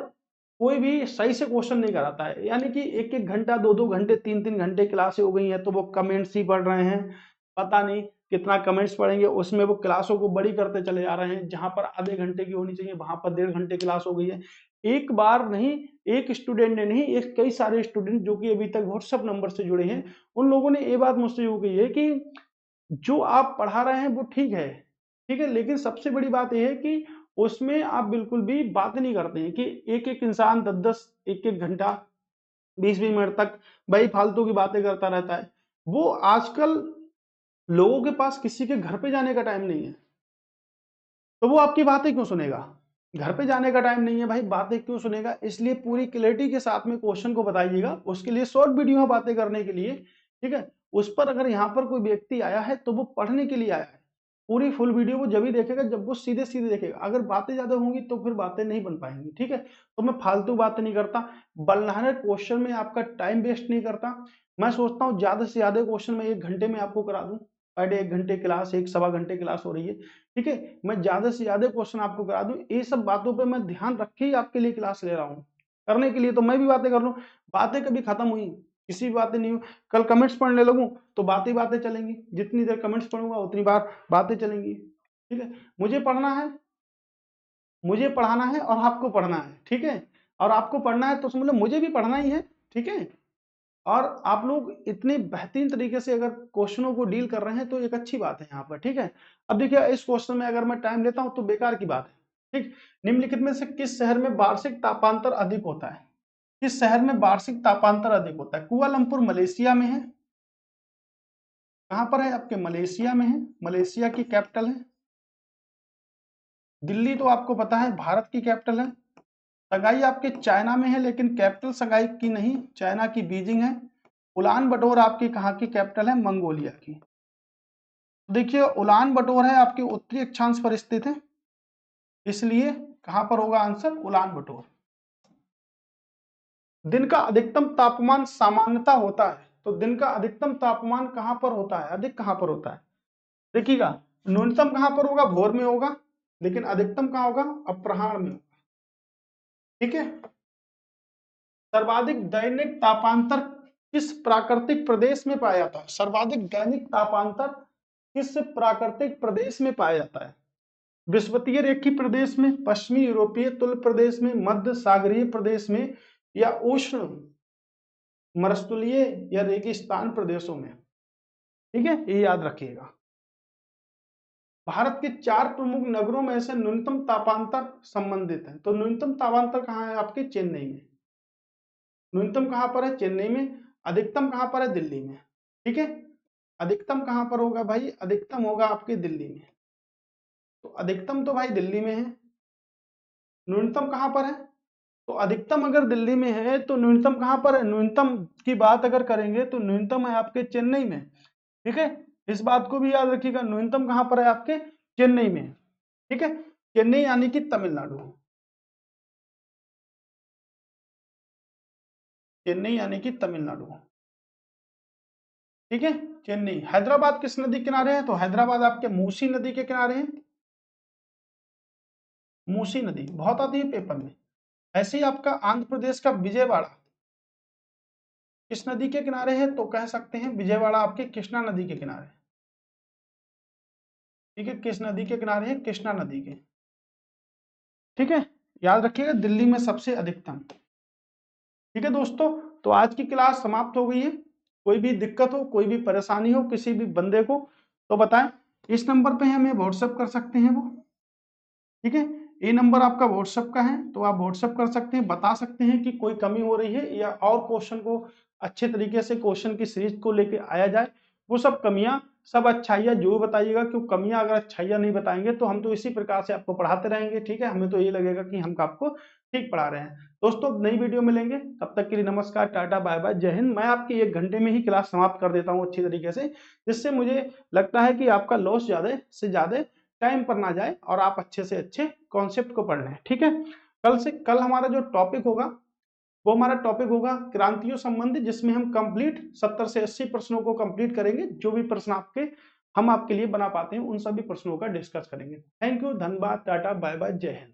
कोई भी सही से क्वेश्चन नहीं कराता है। यानी कि एक एक घंटा, दो दो घंटे, तीन तीन घंटे क्लासें हो गई हैं तो वो कमेंट्स ही पढ़ रहे हैं, पता नहीं कितना कमेंट्स पढ़ेंगे, उसमें वो क्लासों को बड़ी करते चले जा रहे हैं। जहां पर आधे घंटे की होनी चाहिए वहां पर 1.5 घंटे क्लास हो गई है। एक बार नहीं, एक स्टूडेंट ने नहीं, एक कई सारे स्टूडेंट जो कि अभी तक व्हाट्सएप नंबर से जुड़े हैं, उन लोगों ने ये बात मुझसे जो कही है कि जो आप पढ़ा रहे हैं वो ठीक है, ठीक है, लेकिन सबसे बड़ी बात यह है कि उसमें आप बिल्कुल भी बात नहीं करते हैं कि एक एक इंसान 10-10, एक एक घंटा, 20-20 मिनट तक भाई फालतू की बातें करता रहता है। वो आजकल लोगों के पास किसी के घर पे जाने का टाइम नहीं है, तो वो आपकी बातें क्यों सुनेगा। घर पे जाने का टाइम नहीं है भाई, बातें क्यों सुनेगा। इसलिए पूरी क्लैरिटी के साथ में क्वेश्चन को बताइएगा, उसके लिए शॉर्ट वीडियो है बातें करने के लिए। ठीक है, उस पर अगर यहाँ पर कोई व्यक्ति आया है तो वो पढ़ने के लिए आया है। पूरी फुल वीडियो वो जब ही देखेगा जब वो सीधे सीधे देखेगा, अगर बातें ज्यादा होंगी तो फिर बातें नहीं बन पाएंगी। ठीक है, तो मैं फालतू बातें नहीं करता, बल्लाहना क्वेश्चन में आपका टाइम वेस्ट नहीं करता। मैं सोचता हूँ ज्यादा से ज्यादा क्वेश्चन में 1 घंटे में आपको करा दूं। पर डे 1 घंटे क्लास, 1 सवा घंटे क्लास हो रही है। ठीक है, मैं ज्यादा से ज्यादा क्वेश्चन आपको करा दूं, ये सब बातों पे मैं ध्यान रख के ही आपके लिए क्लास ले रहा हूँ। करने के लिए तो मैं भी बातें कर लूं, बातें कभी खत्म हुई किसी भी बातें नहीं हुई। कल कमेंट्स पढ़ने लगूं तो बातें बातें चलेंगी, जितनी देर कमेंट्स पढ़ूंगा उतनी बार बातें चलेंगी। ठीक है, मुझे पढ़ना है, मुझे पढ़ाना है और आपको पढ़ना है। ठीक है, और आपको पढ़ना है तो समझ लो मुझे भी पढ़ना ही है। ठीक है, और आप लोग इतने बेहतरीन तरीके से अगर क्वेश्चनों को डील कर रहे हैं तो एक अच्छी बात है यहाँ पर। ठीक है, अब देखिए इस क्वेश्चन में अगर मैं टाइम लेता हूं तो बेकार की बात है। ठीक, निम्नलिखित में से किस शहर में वार्षिक तापांतर अधिक होता है, किस शहर में वार्षिक तापांतर अधिक होता है। कुआलालंपुर मलेशिया में है, कहां पर है आपके, मलेशिया में है, मलेशिया की कैपिटल है। दिल्ली तो आपको पता है भारत की कैपिटल है। शंघाई आपके चाइना में है लेकिन कैपिटल शंघाई की नहीं, चाइना की बीजिंग है। उलान बटोर आपकी कहाँ की कैपिटल है, मंगोलिया की। देखिए उलान बटोर है आपके उत्तरी अक्षांश पर स्थित है, इसलिए कहां पर होगा आंसर, उलान बटोर। दिन का अधिकतम तापमान सामान्यता होता है, तो दिन का अधिकतम तापमान कहां पर होता है, अधिक कहां पर होता है। देखिएगा, न्यूनतम कहां पर होगा, भोर में होगा, लेकिन अधिकतम कहां होगा, अपराह्न में होगा। ठीक है, सर्वाधिक दैनिक तापांतर किस प्राकृतिक प्रदेश में पाया जाता है, सर्वाधिक दैनिक तापांतर किस प्राकृतिक प्रदेश में पाया जाता है। विषुवतीय रेखीय प्रदेश में, पश्चिमी यूरोपीय तुल्य प्रदेश में, मध्य सागरीय प्रदेश में, या उष्ण मरुस्थलीय या रेगिस्तान प्रदेशों में। ठीक है, ये याद रखिएगा। भारत के 4 प्रमुख नगरों में से न्यूनतम तापांतर संबंधित है। तो न्यूनतम तापांतर कहाँ है आपके? चेन्नई में। न्यूनतम कहाँ पर है? चेन्नई में। अधिकतम कहाँ पर है? दिल्ली में। ठीक है, अधिकतम कहाँ पर होगा भाई? अधिकतम होगा आपके दिल्ली में। तो अधिकतम तो भाई दिल्ली में है। न्यूनतम कहाँ पर है? तो अधिकतम अगर दिल्ली में है तो न्यूनतम कहाँ पर है? न्यूनतम की बात अगर करेंगे तो न्यूनतम है आपके चेन्नई में। ठीक है, इस बात को भी याद रखिएगा, न्यूनतम कहाँ पर है आपके? चेन्नई में। ठीक है, चेन्नई यानी कि तमिलनाडु। चेन्नई यानी कि तमिलनाडु। ठीक है, चेन्नई। हैदराबाद किस नदी किनारे है? तो हैदराबाद आपके मूसी नदी के किनारे है। मूसी नदी बहुत आती है पेपर में। ऐसे ही आपका आंध्र प्रदेश का विजयवाड़ा किस नदी के किनारे है? तो कह सकते हैं विजयवाड़ा आपके कृष्णा नदी के किनारे। ठीक है, किस नदी के किनारे है? कृष्णा नदी के। ठीक है, याद रखिएगा दिल्ली में सबसे अधिकतम। ठीक है दोस्तों, तो आज की क्लास समाप्त हो गई है। कोई भी दिक्कत हो, कोई भी परेशानी हो किसी भी बंदे को तो बताएं। इस नंबर पे हमें व्हाट्सएप कर सकते हैं वो। ठीक है, ये नंबर आपका व्हाट्सएप का है तो आप व्हाट्सएप कर सकते हैं, बता सकते हैं कि कोई कमी हो रही है या और क्वेश्चन को अच्छे तरीके से क्वेश्चन की सीरीज को लेके आया जाए। वो सब कमियां, सब अच्छाइयां जो बताइएगा, क्यों कमियां अगर अच्छाइयां नहीं बताएंगे तो हम तो इसी प्रकार से आपको पढ़ाते रहेंगे। ठीक है, हमें तो ये लगेगा कि हम आपको ठीक पढ़ा रहे हैं। दोस्तों नई वीडियो मिलेंगे, तब तक के लिए नमस्कार, टाटा, बाय बाय, जय हिंद। मैं आपकी 1 घंटे में ही क्लास समाप्त कर देता हूँ अच्छी तरीके से, जिससे मुझे लगता है कि आपका लॉस ज्यादा से ज्यादा टाइम पर ना जाए और आप अच्छे से अच्छे कॉन्सेप्ट को पढ़ लें। ठीक है, कल हमारा जो टॉपिक होगा वो हमारा टॉपिक होगा क्रांतियों संबंधी, जिसमें हम कंप्लीट 70 से 80 प्रश्नों को कंप्लीट करेंगे। जो भी प्रश्न हम आपके लिए बना पाते हैं उन सभी प्रश्नों का डिस्कस करेंगे। थैंक यू, धन्यवाद, टाटा, बाय बाय, जय हिंद।